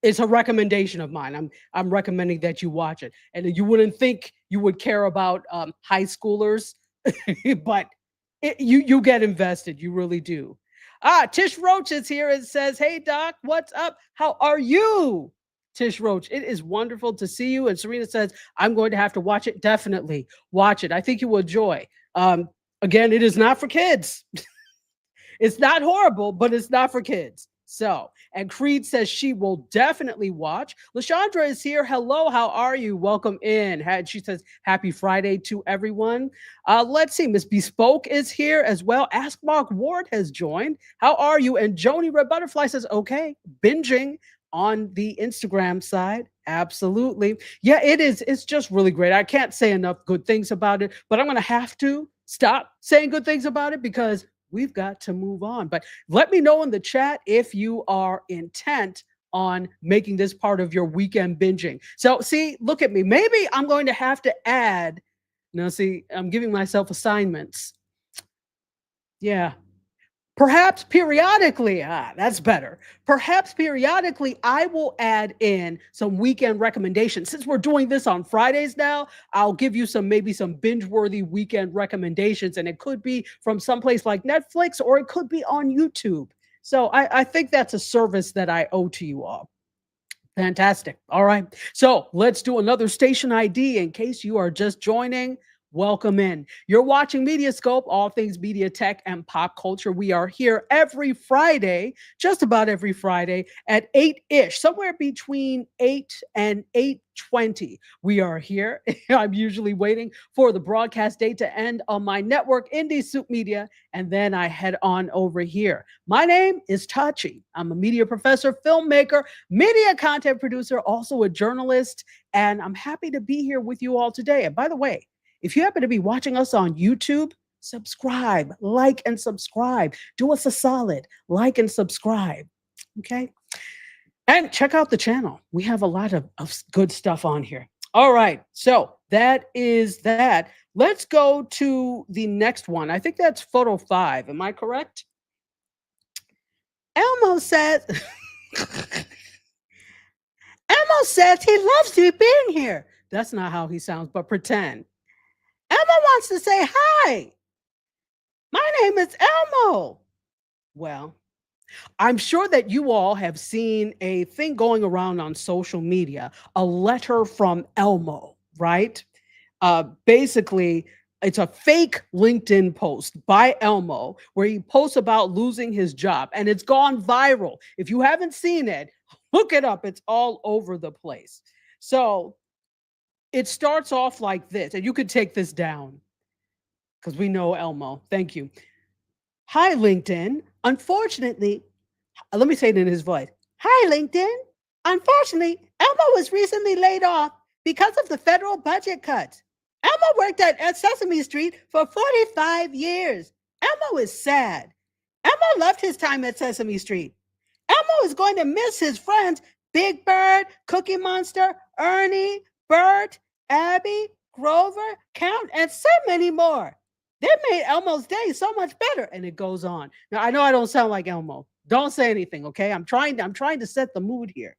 it's a recommendation of mine. I'm recommending that you watch it. And you wouldn't think you would care about high schoolers, but you get invested. You really do. Tish Roach is here and says, "Hey Doc, what's up? How are you?" Tish Roach, it is wonderful to see you. And Serena says, "I'm going to have to watch it. Definitely watch it. I think you will enjoy." Again, it is not for kids. It's not horrible, but it's not for kids. So, and Creed says she will definitely watch. Lashandra is here. Hello, how are you? Welcome in. She says, happy Friday to everyone. Let's see. Miss Bespoke is here as well. Ask Mark Ward has joined. How are you? And Joni Red Butterfly says, okay, binging on the Instagram side. Absolutely. Yeah, it is. It's just really great. I can't say enough good things about it, but I'm going to have to stop saying good things about it because we've got to move on. But let me know in the chat if you are intent on making this part of your weekend binging. So see, look at me. Maybe I'm going to have to add, now see, I'm giving myself assignments. Yeah. Perhaps periodically, that's better. Perhaps periodically, I will add in some weekend recommendations. Since we're doing this on Fridays now, I'll give you maybe some binge-worthy weekend recommendations, and it could be from someplace like Netflix, or it could be on YouTube. So I think that's a service that I owe to you all. Fantastic. All right. So let's do another station ID in case you are just joining. welcome in. You're watching MediaScope, all things media, tech, and pop culture. We are here every Friday, just about every Friday at 8-ish, somewhere between 8 and 8:20. We are here. I'm usually waiting for the broadcast date to end on my network, Indie Soup Media, and then I head on over here. My name is Tachi. I'm a media professor, filmmaker, media content producer, also a journalist, and I'm happy to be here with you all today. And by the way, if you happen to be watching us on YouTube, subscribe, like, and subscribe. Do us a solid, like and subscribe. Okay. And check out the channel. We have a lot of good stuff on here. All right. So that is that. Let's go to the next one. I think that's photo 5. Am I correct? Elmo says, Elmo says he loves you being here. That's not how he sounds, but pretend. Elmo wants to say hi. My name is Elmo. Well, I'm sure that you all have seen a thing going around on social media, a letter from Elmo, right? Basically, it's a fake LinkedIn post by Elmo where he posts about losing his job, and it's gone viral. If you haven't seen it, look it up. It's all over the place. So it starts off like this, and you could take this down because we know Elmo. Thank you. Hi, LinkedIn. Unfortunately, let me say it in his voice. Hi, LinkedIn. Unfortunately, Elmo was recently laid off because of the federal budget cuts. Elmo worked at Sesame Street for 45 years. Elmo is sad. Elmo loved his time at Sesame Street. Elmo is going to miss his friends Big Bird, Cookie Monster, Ernie, Bert, Abby, Grover, Count, and so many more. They made Elmo's day so much better. And it goes on. Now, I know I don't sound like Elmo. Don't say anything, okay? I'm trying to set the mood here.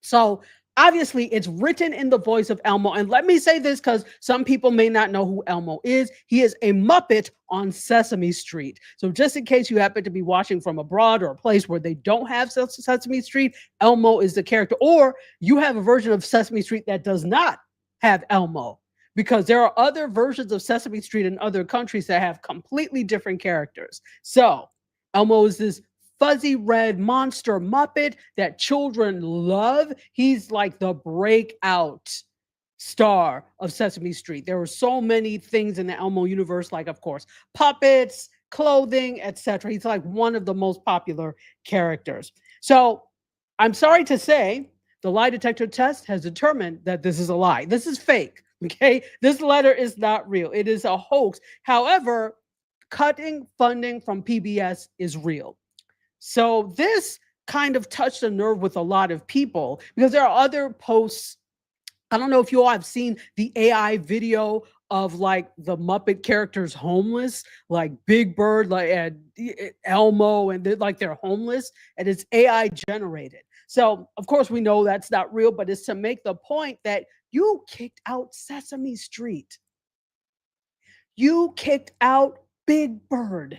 So obviously it's written in the voice of Elmo. And let me say this because some people may not know who Elmo is. He is a Muppet on Sesame Street. So just in case you happen to be watching from abroad or a place where they don't have Sesame Street, Elmo is the character. Or you have a version of Sesame Street that does not have Elmo, because there are other versions of Sesame Street in other countries that have completely different characters. So Elmo is this fuzzy red monster Muppet that children love. He's like the breakout star of Sesame Street. There were so many things in the Elmo universe, like, of course, puppets, clothing, etc. He's like one of the most popular characters. So I'm sorry to say, the lie detector test has determined that this is a lie. This is fake. Okay, this letter is not real. It is a hoax. However, cutting funding from PBS is real. So this kind of touched a nerve with a lot of people because there are other posts. I don't know if you all have seen the AI video of like the Muppet characters homeless, like Big Bird, like and Elmo, and they're homeless, and it's AI generated. So of course we know that's not real, but it's to make the point that you kicked out Sesame Street. You kicked out Big Bird.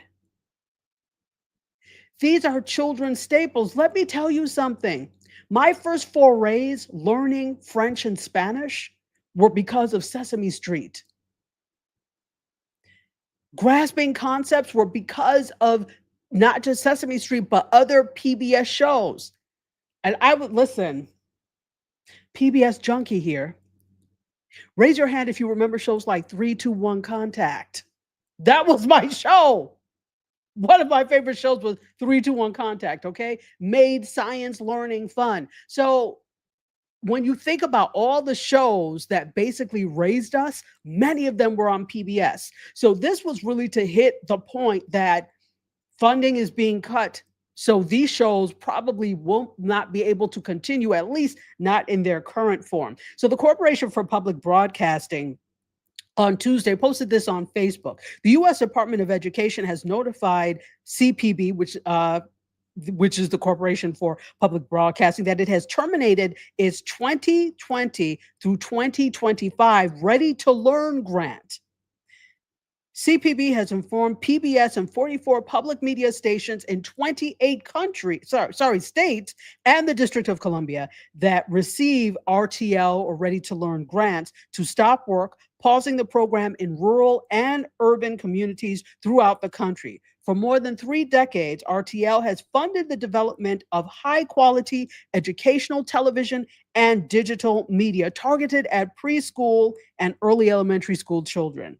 These are children's staples. Let me tell you something. My first forays learning French and Spanish were because of Sesame Street. Grasping concepts were because of not just Sesame Street, but other PBS shows. And I would listen, PBS junkie here. Raise your hand if you remember shows like 3-2-1 Contact. That was my show. One of my favorite shows was 3-2-1 Contact, okay? Made science learning fun. So when you think about all the shows that basically raised us, many of them were on PBS. So this was really to hit the point that funding is being cut. So these shows probably won't not be able to continue, at least not in their current form. So the Corporation for Public Broadcasting on Tuesday posted this on Facebook. The U.S. Department of Education has notified CPB, which is the Corporation for Public Broadcasting, that it has terminated its 2020 through 2025 Ready to Learn grant. CPB has informed PBS and 44 public media stations in 28 states and the District of Columbia that receive RTL or Ready to Learn grants to stop work, pausing the program in rural and urban communities throughout the country. For more than 3 decades, RTL has funded the development of high-quality educational television and digital media targeted at preschool and early elementary school children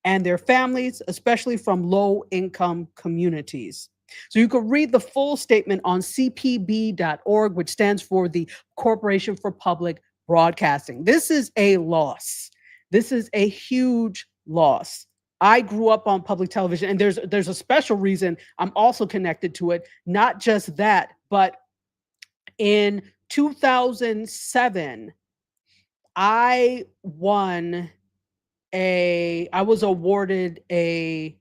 and their families, especially from low-income communities. So you can read the full statement on cpb.org, which stands for the Corporation for Public Broadcasting. This is a loss. This is a huge loss. I grew up on public television, and there's a special reason I'm also connected to it. Not just that, but in 2007, I was awarded a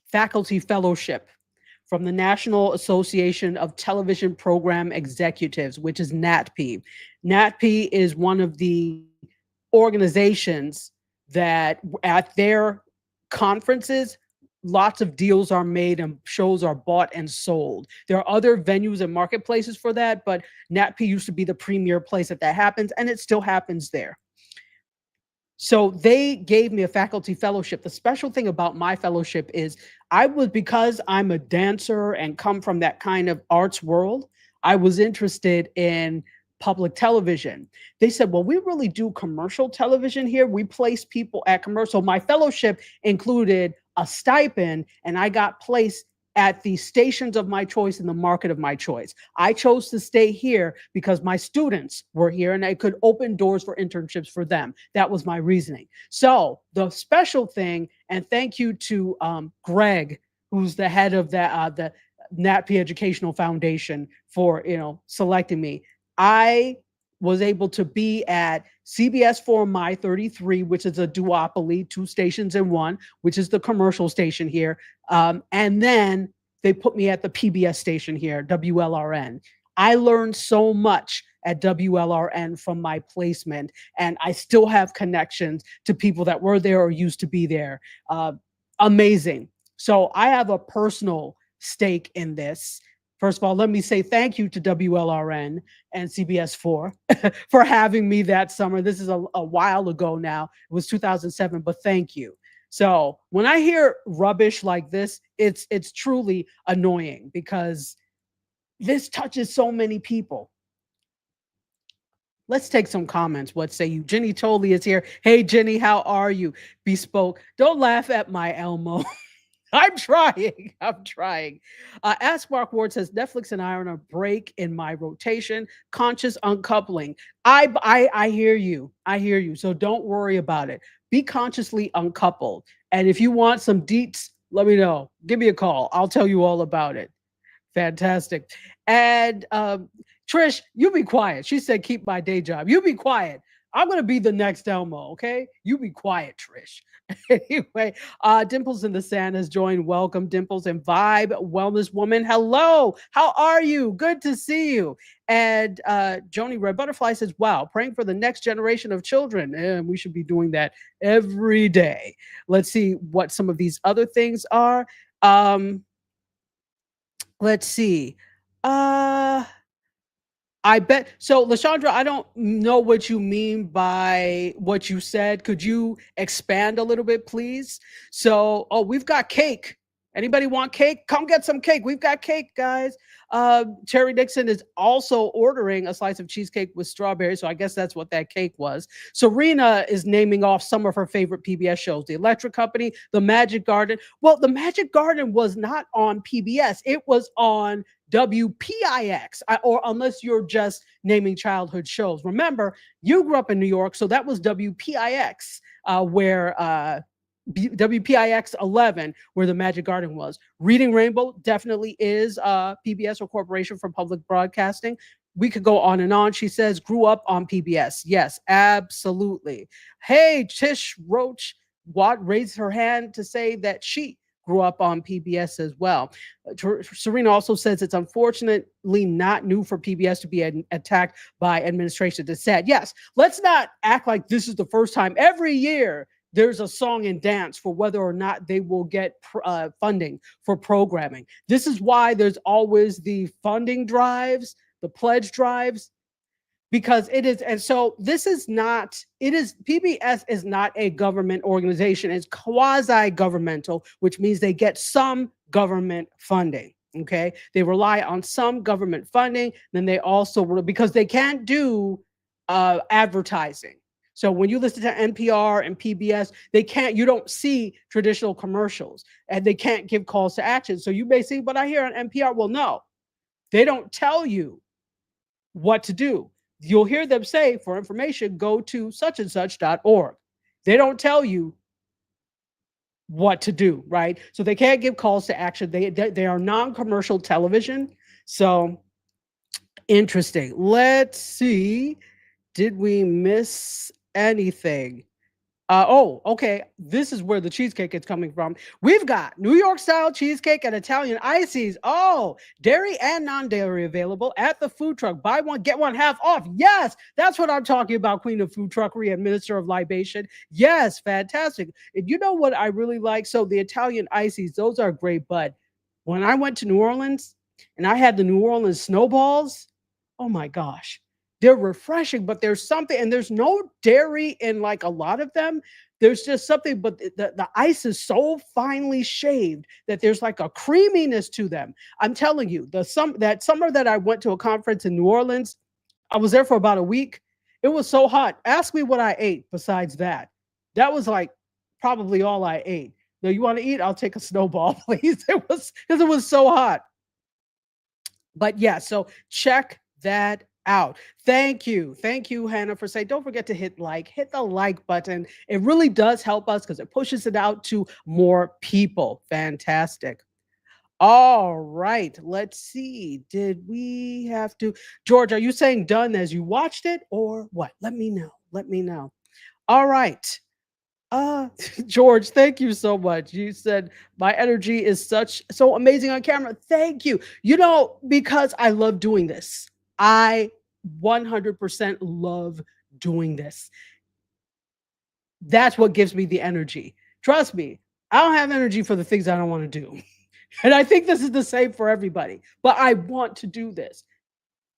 faculty fellowship from the National Association of Television Program Executives, which is NATP. NATP is one of the organizations that at their conferences, lots of deals are made and shows are bought and sold. There are other venues and marketplaces for that, but NATP used to be the premier place that happens, and it still happens there. So they gave me a faculty fellowship. The special thing about my fellowship is because I'm a dancer and come from that kind of arts world, I was interested in public television. They said, well, we really do commercial television here. We place people at commercial. My fellowship included a stipend, and I got placed at the stations of my choice in the market of my choice. I chose to stay here because my students were here and I could open doors for internships for them. That was my reasoning. So the special thing, and thank you to Greg, who's the head of the NATP Educational Foundation, for selecting me. I was able to be at CBS 4 My 33, which is a duopoly, 2 stations in one, which is the commercial station here. And then they put me at the PBS station here, WLRN. I learned so much at WLRN from my placement, and I still have connections to people that were there or used to be there. Amazing. So I have a personal stake in this. First of all, let me say thank you to WLRN and CBS 4 for having me that summer. This is a while ago now. It was 2007, but thank you. So when I hear rubbish like this, it's truly annoying because this touches so many people. Let's take some comments. What say you? Jenny Tolley is here. Hey, Jenny, how are you? Bespoke. Don't laugh at my Elmo. I'm trying. Ask Mark Ward says Netflix and I are on a break in my rotation. Conscious uncoupling. I hear you. So don't worry about it. Be consciously uncoupled. And if you want some deets, let me know. Give me a call. I'll tell you all about it. Fantastic. And Trish, you be quiet. She said, keep my day job. You be quiet. I'm going to be the next Elmo, okay? You be quiet, Trish. Anyway, Dimples in the Sand has joined. Welcome, Dimples and Vibe Wellness Woman. Hello. How are you? Good to see you. And Joni Red Butterfly says, wow, praying for the next generation of children. And we should be doing that every day. Let's see what some of these other things are. Let's see. I bet. So, LaShondra, I don't know what you mean by what you said. Could you expand a little bit, please? So, we've got cake. Anybody want cake? Come get some cake. We've got cake, guys. Terry Dixon is also ordering a slice of cheesecake with strawberries. So I guess that's what that cake was. Serena is naming off some of her favorite PBS shows. The Electric Company, The Magic Garden. Well, The Magic Garden was not on PBS. It was on WPIX, or unless you're just naming childhood shows. Remember, you grew up in New York, so that was WPIX, where WPIX 11, where The Magic Garden was. Reading Rainbow definitely is PBS, or Corporation for Public Broadcasting. We could go on and on. She says, grew up on PBS. Yes, absolutely. Hey, Tish Roach Watt raised her hand to say that she grew up on PBS as well. Serena also says it's unfortunately not new for PBS to be attacked by administration. That said, yes, let's not act like this is the first time. Every year, there's a song and dance for whether or not they will get funding for programming. This is why there's always the funding drives, the pledge drives. because it is. And so this is not, it is, PBS is not a government organization. It's quasi governmental, which means they get some government funding. Okay. They rely on some government funding. Then they also, because they can't do advertising. So when you listen to NPR and PBS, they can't, you don't see traditional commercials, and they can't give calls to action. So you may see, but I hear on NPR, well, no, they don't tell you what to do. You'll hear them say, for information, go to such and such.org. They don't tell you what to do, right? So they can't give calls to action. They are non-commercial television. So interesting. Let's see. Did we miss anything? Okay. This is where the cheesecake is coming from. We've got New York style cheesecake and Italian ices. Oh, dairy and non-dairy available at the food truck. Buy one, get one half off. Yes, that's what I'm talking about, Queen of Food Truckery and Minister of Libation. Yes, fantastic. And you know what I really like? So the Italian ices, those are great. But when I went to New Orleans and I had the New Orleans snowballs, oh my gosh. They're refreshing, but there's something, and there's no dairy in like a lot of them. There's just something, but the ice is so finely shaved that there's like a creaminess to them. I'm telling you, that summer that I went to a conference in New Orleans, I was there for about a week. It was so hot. Ask me what I ate besides that. That was like probably all I ate. Now, you want to eat? I'll take a snowball, please. It was because it was so hot. But yeah, so check that out. Thank you, Hannah, for saying, don't forget to hit the like button. It really does help us because it pushes it out to more people. Fantastic. All right, let's see. Did we have to, George, are you saying done as you watched it or what? Let me know. All right. George, thank you so much. You said my energy is so amazing on camera. Thank you. Because I love doing this. I 100% love doing this. That's what gives me the energy. Trust me, I don't have energy for the things I don't want to do. And I think this is the same for everybody, but I want to do this.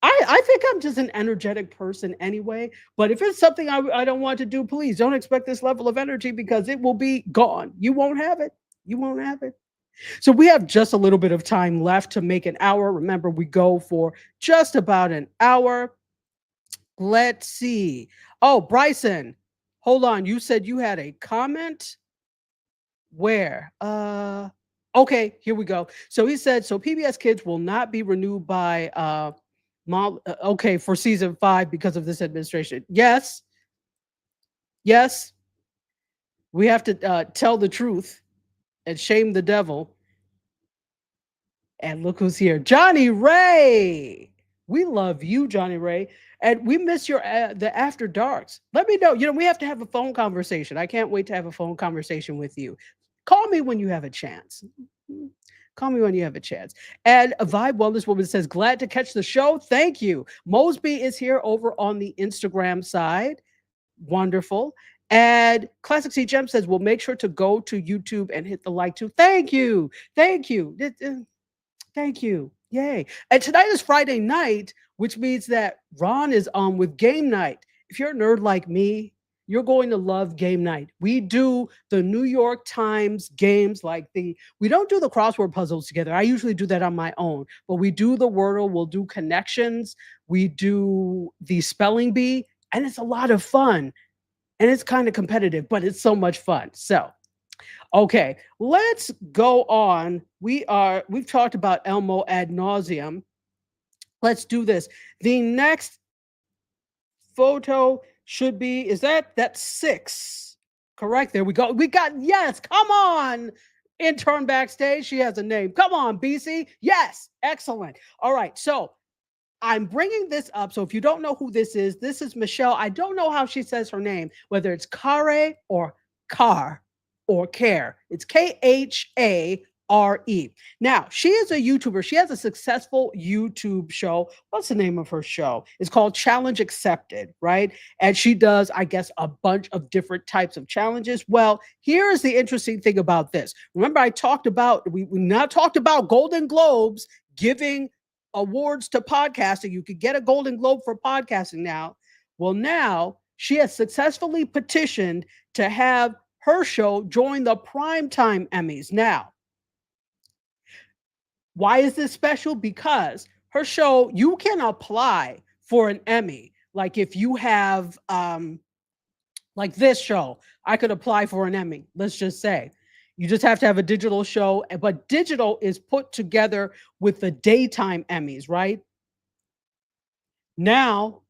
I think I'm just an energetic person anyway, but if it's something I don't want to do, please don't expect this level of energy because it will be gone. You won't have it. So we have just a little bit of time left to make an hour. Remember, we go for just about an hour. Let's see. Oh, Bryson, hold on. You said you had a comment? Where? Okay, here we go. So he said, so PBS Kids will not be renewed by for season 5 because of this administration. Yes. We have to tell the truth and shame the devil. And look who's here. Johnny Ray. We love you, Johnny Ray. And we miss your the after darks. Let me know. We have to have a phone conversation. I can't wait to have a phone conversation with you. Call me when you have a chance. And a Vibe Wellness Woman says, glad to catch the show. Thank you. Mosby is here over on the Instagram side. Wonderful. And Classic C Gem says, we'll make sure to go to YouTube and hit the like too. Thank you. Yay. And tonight is Friday night, which means that Ron is on with Game Night. If you're a nerd like me, you're going to love Game Night. We do the New York Times games we don't do the crossword puzzles together. I usually do that on my own, but we do the Wordle, we'll do connections, we do the spelling bee, and it's a lot of fun. And it's kind of competitive, but it's so much fun. So, okay, let's go on. We've talked about Elmo ad nauseum. Let's do this. The next photo should be, that's 6. Correct. There we go. Yes, come on. Intern backstage. She has a name. Come on, BC. Yes, excellent. All right. So I'm bringing this up. So if you don't know who this is Michelle. I don't know how she says her name, whether it's Care or Car or Care. It's Khare. Now, she is a YouTuber. She has a successful YouTube show. What's the name of her show? It's called Challenge Accepted, right? And she does, I guess, a bunch of different types of challenges. Well, here's the interesting thing about this. Remember, we now talked about Golden Globes giving awards to podcasting. You could get a Golden Globe for podcasting now. Well, now she has successfully petitioned to have her show join the Primetime Emmys. Now, why is this special? Because her show, you can apply for an Emmy. Like if you have like this show, I could apply for an Emmy. Let's just say. You just have to have a digital show, but digital is put together with the daytime Emmys, right? Now,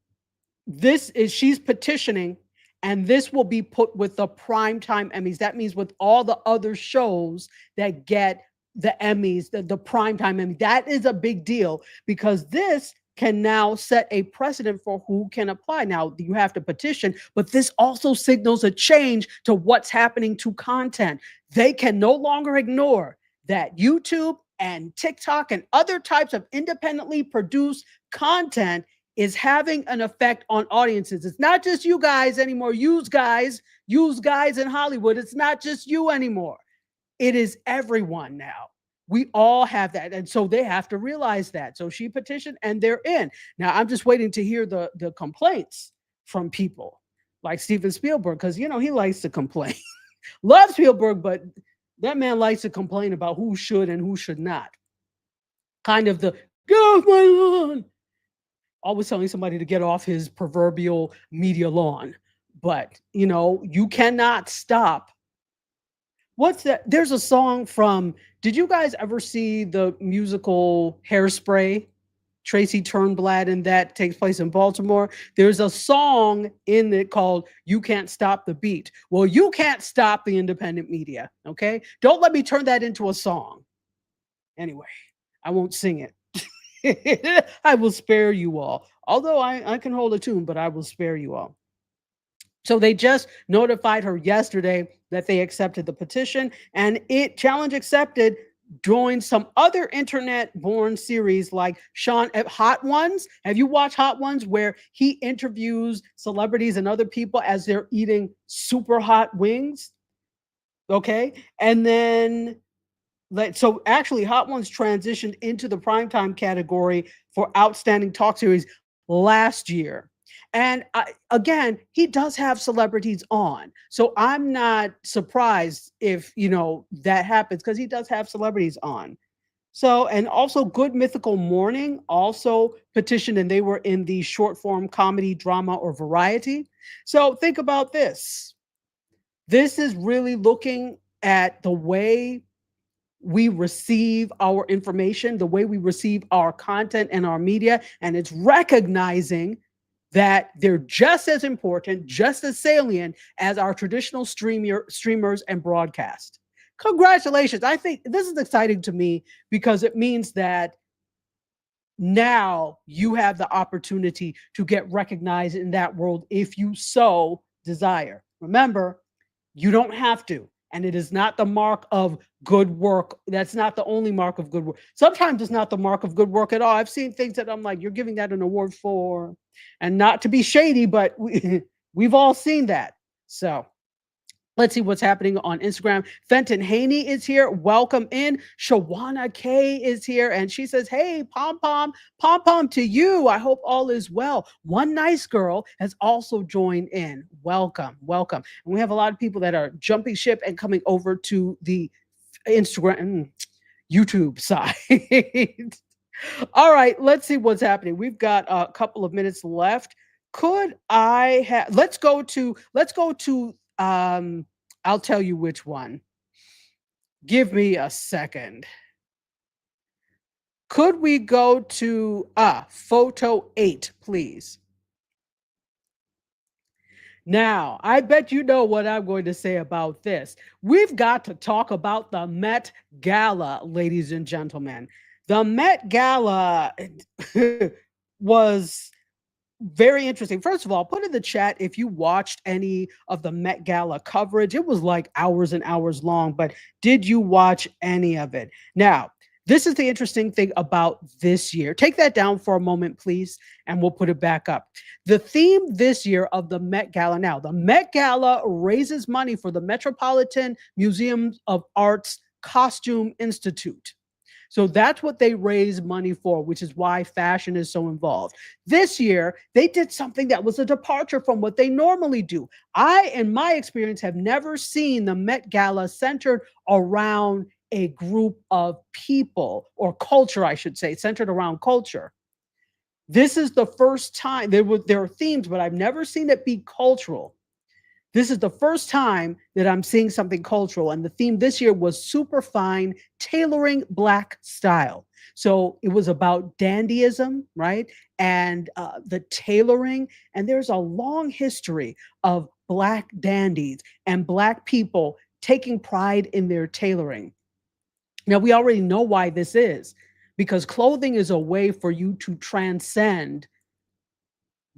she's petitioning, and this will be put with the primetime Emmys. That means with all the other shows that get the Emmys, the primetime Emmy. That is a big deal because this can now set a precedent for who can apply. Now, you have to petition, but this also signals a change to what's happening to content. They can no longer ignore that YouTube and TikTok and other types of independently produced content is having an effect on audiences. It's not just you guys anymore, use guys in Hollywood. It's not just you anymore. It is everyone now. We all have that. And so they have to realize that. So she petitioned and they're in. Now, I'm just waiting to hear the complaints from people like Steven Spielberg, because, he likes to complain. Loves Spielberg, but that man likes to complain about who should and who should not. Kind of the, get off my lawn. Always telling somebody to get off his proverbial media lawn. But, you cannot stop. What's that? There's a song from, did you guys ever see the musical Hairspray? Tracy Turnblad, and that takes place in Baltimore. There's a song in it called You Can't Stop the Beat. Well, you can't stop the independent media, okay? Don't let me turn that into a song. Anyway, I won't sing it. I will spare you all. Although I can hold a tune, but I will spare you all. So they just notified her yesterday that they accepted the petition, and challenge accepted joined some other internet-born series like Hot Ones. Have you watched Hot Ones, where he interviews celebrities and other people as they're eating super hot wings? Okay. And then, so actually Hot Ones transitioned into the primetime category for outstanding talk series last year. And again, he does have celebrities on. So I'm not surprised if, that happens, because he does have celebrities on. So, and also Good Mythical Morning also petitioned, and they were in the short form comedy, drama, or variety. So think about this. This is really looking at the way we receive our information, the way we receive our content and our media, and it's recognizing that they're just as important, just as salient as our traditional streamers and broadcast. Congratulations. I think this is exciting to me because it means that now you have the opportunity to get recognized in that world if you so desire. Remember, you don't have to. And it is not the mark of good work. That's not the only mark of good work. Sometimes it's not the mark of good work at all. I've seen things that I'm like, you're giving that an award for, and not to be shady, but we've all seen that. So let's see what's happening on Instagram. Fenton Haney is here. Welcome in. Shawana K is here. And she says, hey, pom-pom to you. I hope all is well. One Nice Girl has also joined in. Welcome. And we have a lot of people that are jumping ship and coming over to the Instagram, YouTube side. All right, let's see what's happening. We've got a couple of minutes left. Let's go to I'll tell you which one. Give me a second. Could we go to photo 8, please? Now, I bet you know what I'm going to say about this. We've got to talk about the Met Gala, ladies and gentlemen. The Met Gala was very interesting. First of all, put in the chat if you watched any of the Met Gala coverage. It was like hours and hours long, but did you watch any of it? Now, this is the interesting thing about this year. Take that down for a moment, please, and we'll put it back up. The theme this year of the Met Gala. Now, the Met Gala raises money for the Metropolitan Museum of Art's Costume Institute. So that's what they raise money for, which is why fashion is so involved. This year, they did something that was a departure from what they normally do. I, in my experience, have never seen the Met Gala centered around a group of people, or culture, I should say, centered around culture. This is the first time there are themes, but I've never seen it be cultural. This is the first time that I'm seeing something cultural. And the theme this year was super fine tailoring Black style. So it was about dandyism, right? And the tailoring. And there's a long history of Black dandies and Black people taking pride in their tailoring. Now, we already know why this is, because clothing is a way for you to transcend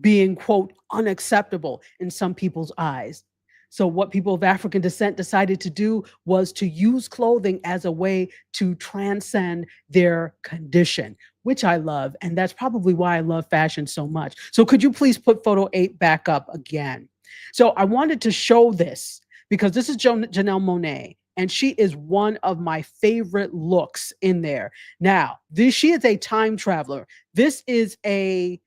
being, quote, unacceptable in some people's eyes. So what people of African descent decided to do was to use clothing as a way to transcend their condition, which I love. And that's probably why I love fashion so much. So could you please put photo 8 back up again? So I wanted to show this because this is Janelle Monáe, and she is one of my favorite looks in there. Now, she is a time traveler. This is a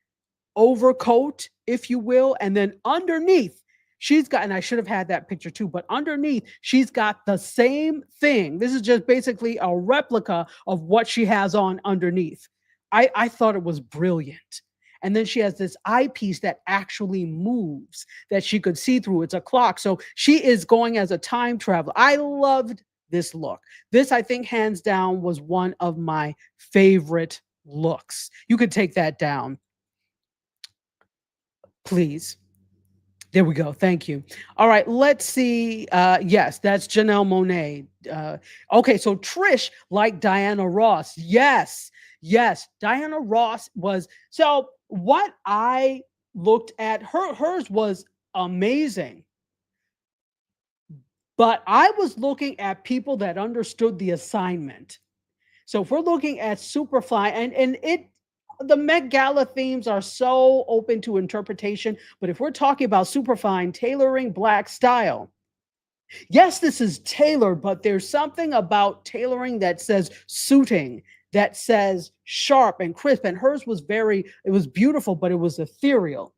overcoat, if you will, and then underneath she's got, and I should have had that picture too, but underneath she's got the same thing. This is just basically a replica of what she has on underneath. I thought it was brilliant. And then she has this eyepiece that actually moves that she could see through. It's a clock. So she is going as a time traveler. I loved this look. This, I think, hands down, was one of my favorite looks. You could take that down, please. There we go. Thank you. All right, let's see. Yes, that's Janelle Monáe. Okay, so Trish liked Diana Ross. Yes, Diana Ross was. So what I looked at, hers was amazing. But I was looking at people that understood the assignment. So if we're looking at Superfly, and the Met Gala themes are so open to interpretation, but if we're talking about Superfine tailoring Black style, yes, this is tailored, but there's something about tailoring that says suiting, that says sharp and crisp, and hers was it was beautiful, but it was ethereal.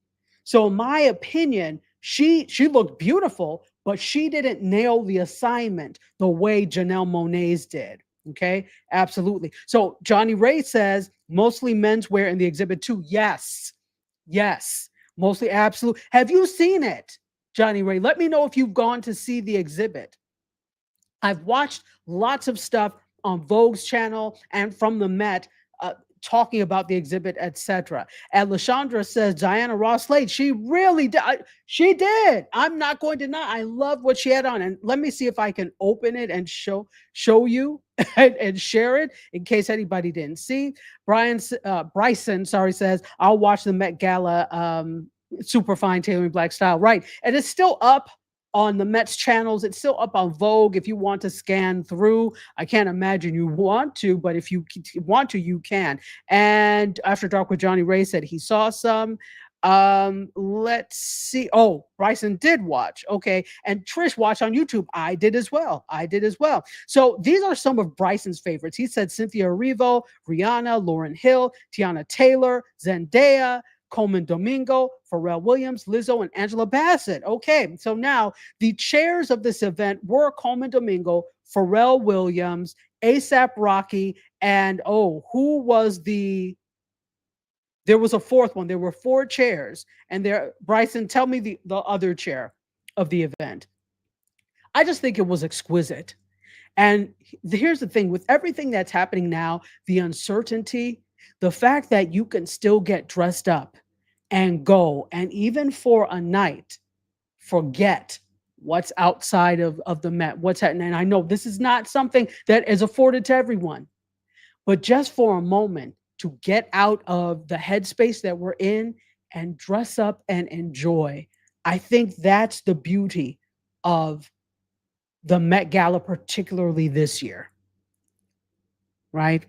So in my opinion, she looked beautiful, but she didn't nail the assignment the way Janelle Monáe's did. Okay, absolutely. So Johnny Ray says mostly menswear in the exhibit too. Yes, mostly, absolutely. Have you seen it, Johnny Ray? Let me know if you've gone to see the exhibit. I've watched lots of stuff on Vogue's channel and from the Met talking about the exhibit, etc. And Lashandra says Diana Ross Slade. She really did. She did. I'm not going to deny. I love what she had on. And let me see if I can open it and show you and share it in case anybody didn't see. Bryson, says I'll watch the Met Gala Superfine tailoring Black style. Right, and it's still up on the Met's channels. It's still up on Vogue if you want to scan through. I can't imagine you want to, but if you want to, you can. And After Dark with Johnny Ray said he saw some. Let's see. Oh, Bryson did watch. Okay. And Trish watched on YouTube. I did as well. So these are some of Bryson's favorites. He said Cynthia Erivo, Rihanna, Lauryn Hill, Tiana Taylor, Zendaya, Coleman Domingo, Pharrell Williams, Lizzo, and Angela Bassett. Okay, so now the chairs of this event were Coleman Domingo, Pharrell Williams, A$AP Rocky, and who was there was a fourth one. There were 4 chairs, and Bryson, tell me the other chair of the event. I just think it was exquisite. And here's the thing, with everything that's happening now, the uncertainty, the fact that you can still get dressed up and go, and even for a night, forget what's outside of the Met, what's happening. And I know this is not something that is afforded to everyone, but just for a moment to get out of the headspace that we're in and dress up and enjoy. I think that's the beauty of the Met Gala, particularly this year, right?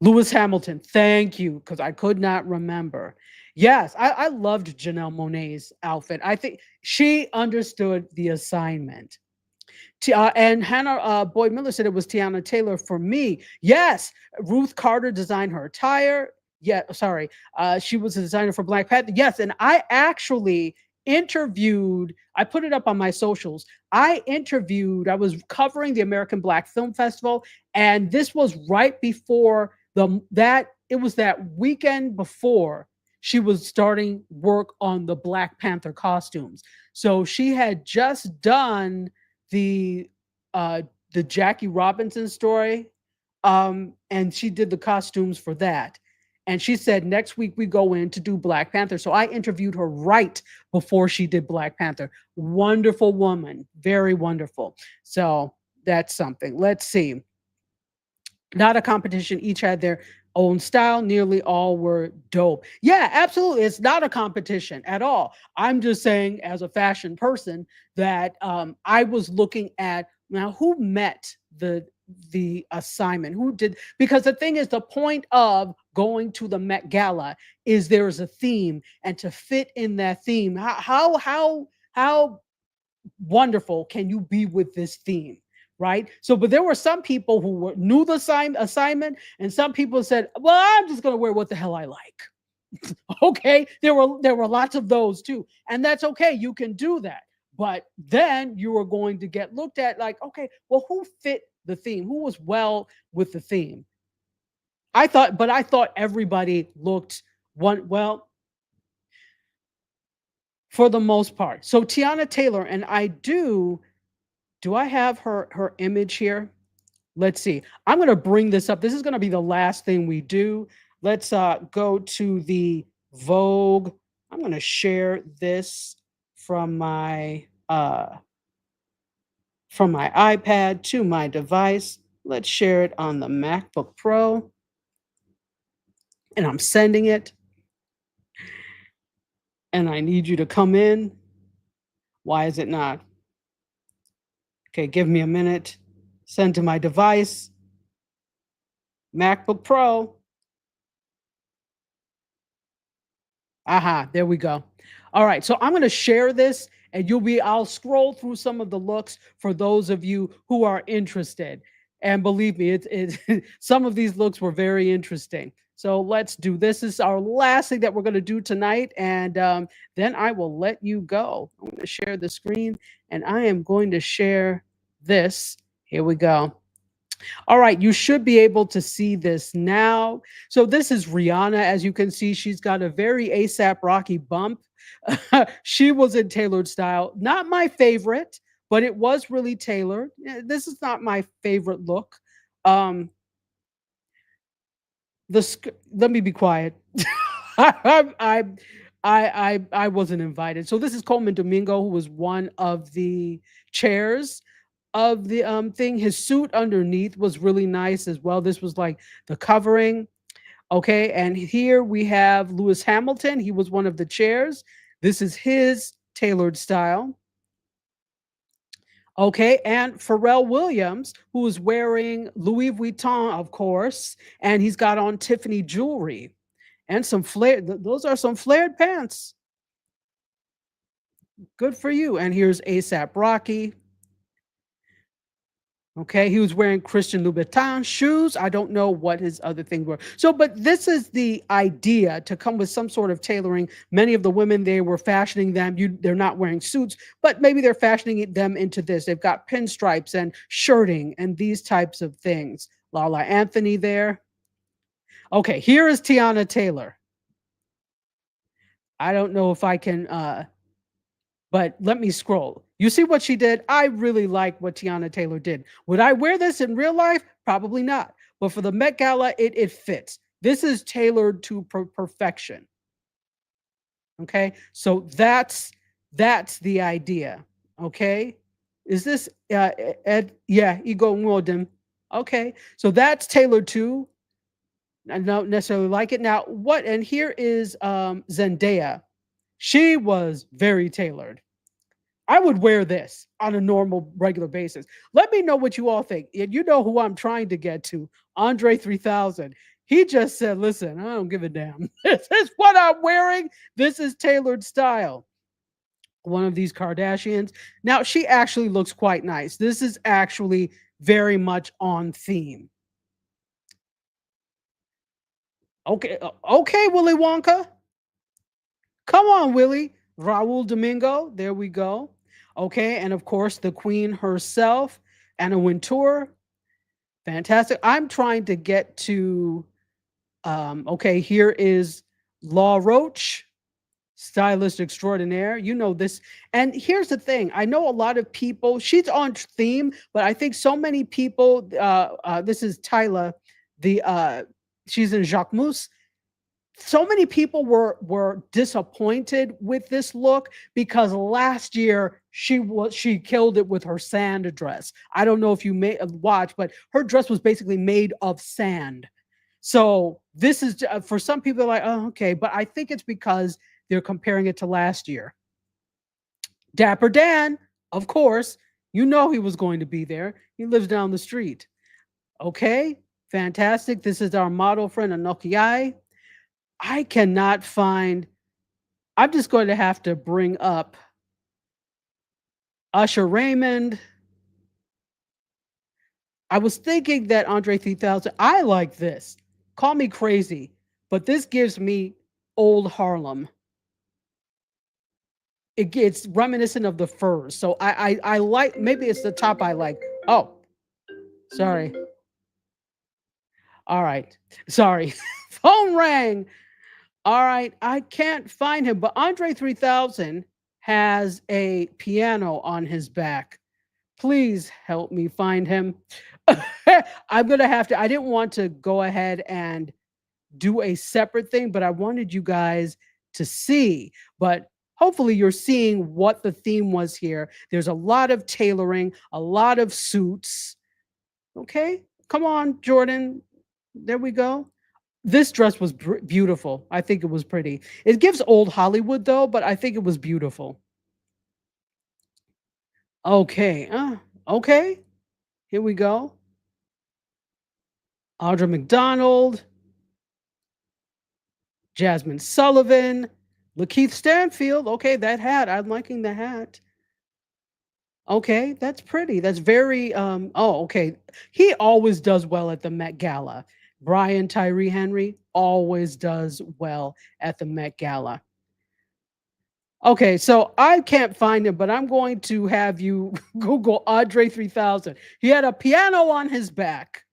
Lewis Hamilton, thank you, because I could not remember. Yes, I loved Janelle Monáe's outfit. I think she understood the assignment. And Hannah Boyd Miller said it was Tiana Taylor for me. Yes, Ruth Carter designed her attire. Yeah, sorry. She was a designer for Black Panther. Yes, and I actually interviewed, I put it up on my socials. I was covering the American Black Film Festival, and this was right before it was that weekend before she was starting work on the Black Panther costumes. So she had just done the uh the Jackie Robinson story, and she did the costumes for that. And she said next week we go in to do Black Panther. So I interviewed her right before she did Black Panther. Wonderful woman, very wonderful. So that's something. Let's see. Not a competition, each had their own style. Nearly all were dope. Yeah, absolutely. It's not a competition at all. I'm just saying, as a fashion person, that I was looking at now who met the assignment, who did, because the thing is, the point of going to the Met Gala is there is a theme, and to fit in that theme, how wonderful can you be with this theme, right? So, but there were some people who knew the assignment, and some people said, well, I'm just going to wear what the hell I like. Okay, there were lots of those too, and that's okay. You can do that, but then you are going to get looked at like, okay, well, who fit the theme? Who was well with the theme? I thought everybody looked well for the most part. So Tiana Taylor, and do I have her image here? Let's see. I'm going to bring this up. This is going to be the last thing we do. Let's go to the Vogue. I'm going to share this from my iPad to my device. Let's share it on the MacBook Pro. And I'm sending it. And I need you to come in. Why is it not? Okay, give me a minute. Send to my device. MacBook Pro. Aha, there we go. All right, so I'm going to share this, and I'll scroll through some of the looks for those of you who are interested. And believe me, some of these looks were very interesting. So let's do this. This is our last thing that we're going to do tonight, and then I will let you go. I'm going to share the screen, and I am going to share this. Here we go. All right, you should be able to see this now. So this is Rihanna. As you can see, she's got a very ASAP Rocky bump. She was in tailored style. Not my favorite, but it was really tailored. This is not my favorite look. Let me be quiet. I wasn't invited. So this is Coleman Domingo, who was one of the chairs of the thing. His suit underneath was really nice as well. This was like the covering. Okay, and here we have Lewis Hamilton. He was one of the chairs. This is his tailored style. Okay, and Pharrell Williams, who is wearing Louis Vuitton, of course, and he's got on Tiffany jewelry and some those are some flared pants. Good for you. And here's ASAP Rocky. Okay, he was wearing Christian Louboutin shoes. I don't know what his other things were. So, but this is the idea, to come with some sort of tailoring. Many of the women, they were fashioning them. They're not wearing suits, but maybe they're fashioning them into this. They've got pinstripes and shirting and these types of things. Lala Anthony there. Okay, here is Tiana Taylor. I don't know if I can, but let me scroll. You see what she did? I really like what Tiana Taylor did. Would I wear this in real life? Probably not. But for the Met Gala, it fits. This is tailored to perfection. Okay, so that's the idea. Okay, is this Ed? Yeah, Ego Modem. Okay, so that's tailored to. I don't necessarily like it. Now, what? And here is Zendaya. She was very tailored. I would wear this on a normal, regular basis. Let me know what you all think. And you know who I'm trying to get to, Andre 3000. He just said, listen, I don't give a damn. This is what I'm wearing. This is tailored style. one of these Kardashians. Now, she actually looks quite nice. This is actually very much on theme. Okay, okay, Willy Wonka. Come on, Willie. Raul Domingo. There we go. Okay, and of course, the queen herself, Anna Wintour. Fantastic. I'm trying to get to, okay, here is Law Roach, stylist extraordinaire. You know this. And here's the thing. I know a lot of people, she's on theme, but I think so many people, this is Tyla, she's in Jacquemus. So many people were disappointed with this look because last year she killed it with her sand dress. I don't know if you may watch, but her dress was basically made of sand. So this is for some people like, oh, okay, but I think it's because they're comparing it to last year. Dapper Dan, of course, you know he was going to be there. He lives down the street. Okay, fantastic. This is our model friend Anokiai. I cannot find, I'm just going to have to bring up Usher Raymond. I was thinking that Andre 3000, I like this. Call me crazy, but this gives me old Harlem. It's reminiscent of the furs. So I like, maybe it's the top I like. Oh, sorry. All right. Sorry. Phone rang. All right, I can't find him, but Andre 3000 has a piano on his back. Please help me find him. I'm going to have to, I didn't want to go ahead and do a separate thing, but I wanted you guys to see. But hopefully you're seeing what the theme was here. There's a lot of tailoring, a lot of suits. Okay, come on, Jordan. There we go. This dress was beautiful. I think it was pretty. It gives old Hollywood though, but I think it was beautiful. Okay. Okay. Here we go. Audra McDonald, Jasmine Sullivan, Lakeith Stanfield. Okay, that hat. I'm liking the hat. Okay, that's pretty. That's very okay. He always does well at the Met Gala. Brian Tyree Henry always does well at the Met Gala. Okay, so I can't find him, but I'm going to have you Google Andre 3000. He had a piano on his back.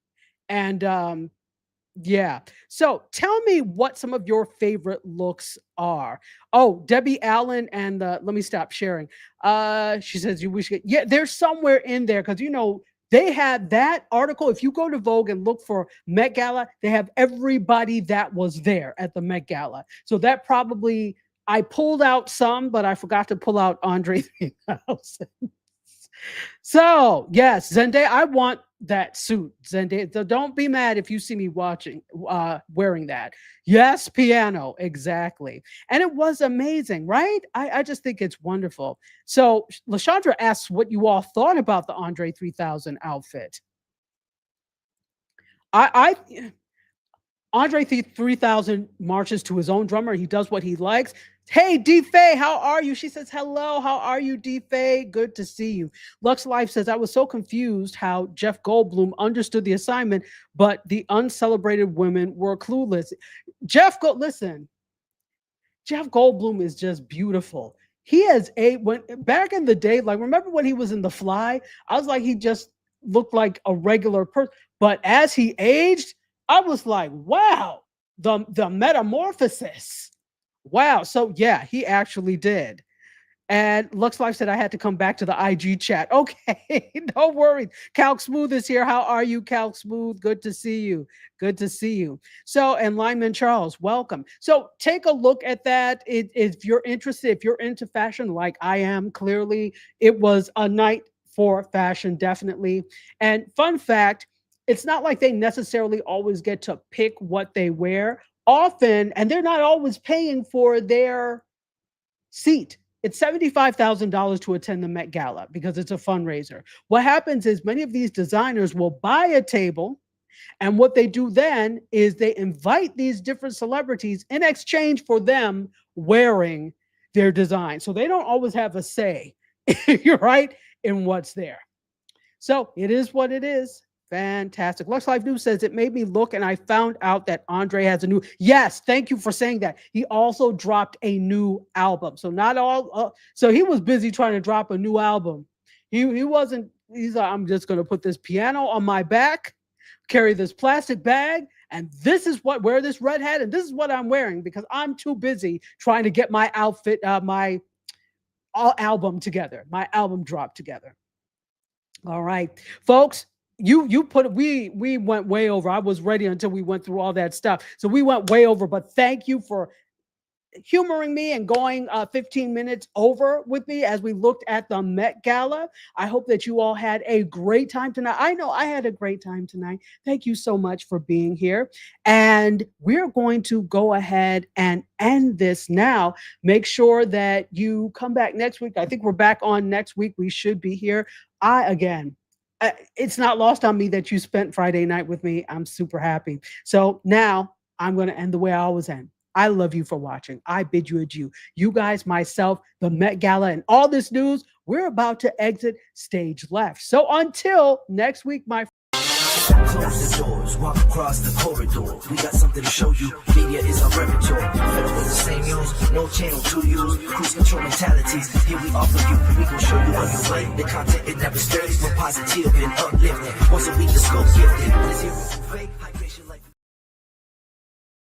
And yeah. So tell me what some of your favorite looks are. Oh, Debbie Allen and let me stop sharing. She says you wish yeah, they're somewhere in there because they had that article. If you go to Vogue and look for Met Gala, they have everybody that was there at the Met Gala. So that probably I pulled out some, but I forgot to pull out Andre 3000. So yes, Zendaya, I want that suit. Zendaya, so don't be mad if you see me wearing that. Yes, piano, exactly. And it was amazing, right? I just think it's wonderful. So Lashandra asks what you all thought about the Andre 3000 outfit. I Andre 3000 marches to his own drummer. He does what he likes. Hey, D-Faye, how are you? She says, hello, how are you, D-Faye? Good to see you. Lux Life says, I was so confused how Jeff Goldblum understood the assignment, but the uncelebrated women were clueless. Listen, Jeff Goldblum is just beautiful. He has back in the day, like remember when he was in The Fly? I was like, he just looked like a regular person. But as he aged, I was like, wow, the metamorphosis. Wow. So yeah, he actually did. And Lux Life said I had to come back to the IG chat. Okay, no worries. Calc Smooth is here. How are you, Calc Smooth? Good to see you. Good to see you. So, and Lineman Charles, welcome. So take a look at that. If you're interested, if you're into fashion like I am, clearly it was a night for fashion, definitely. And fun fact, it's not like they necessarily always get to pick what they wear. Often, and they're not always paying for their seat. It's $75,000 to attend the Met Gala because it's a fundraiser. What happens is many of these designers will buy a table, and what they do then is they invite these different celebrities in exchange for them wearing their design. So they don't always have a say, you're right, in what's there. So it is what it is. Fantastic. Lux Life News says it made me look and I found out that Andre has a new. Yes, thank you for saying that. He also dropped a new album. So not all. So he was busy trying to drop a new album. He wasn't. He's like, I'm just going to put this piano on my back, carry this plastic bag, and this is what wear this red hat, and this is what I'm wearing because I'm too busy trying to get my outfit, my album together, my album drop together. All right, folks. We went way over. I was ready until we went through all that stuff. So we went way over, but thank you for humoring me and going 15 minutes over with me as we looked at the Met Gala. I hope that you all had a great time tonight. I know I had a great time tonight. Thank you so much for being here. And we're going to go ahead and end this now. Make sure that you come back next week. I think we're back on next week. We should be here. It's not lost on me that you spent Friday night with me. I'm super happy. So now I'm going to end the way I always end. I love you for watching. I bid you adieu. You guys, myself, the Met Gala, and all this news, we're about to exit stage left. So until next week, my Close the doors, walk across the corridor. We got something to show you. Media is our repertoire. Fed up with the same news, no channel to use. Cruise control mentalities. Here we offer you. We gon' show you on your way. The content it never stirs. We're positive and uplifting. Once a week, the scope gifted. Let's hear it from fake. Hydration like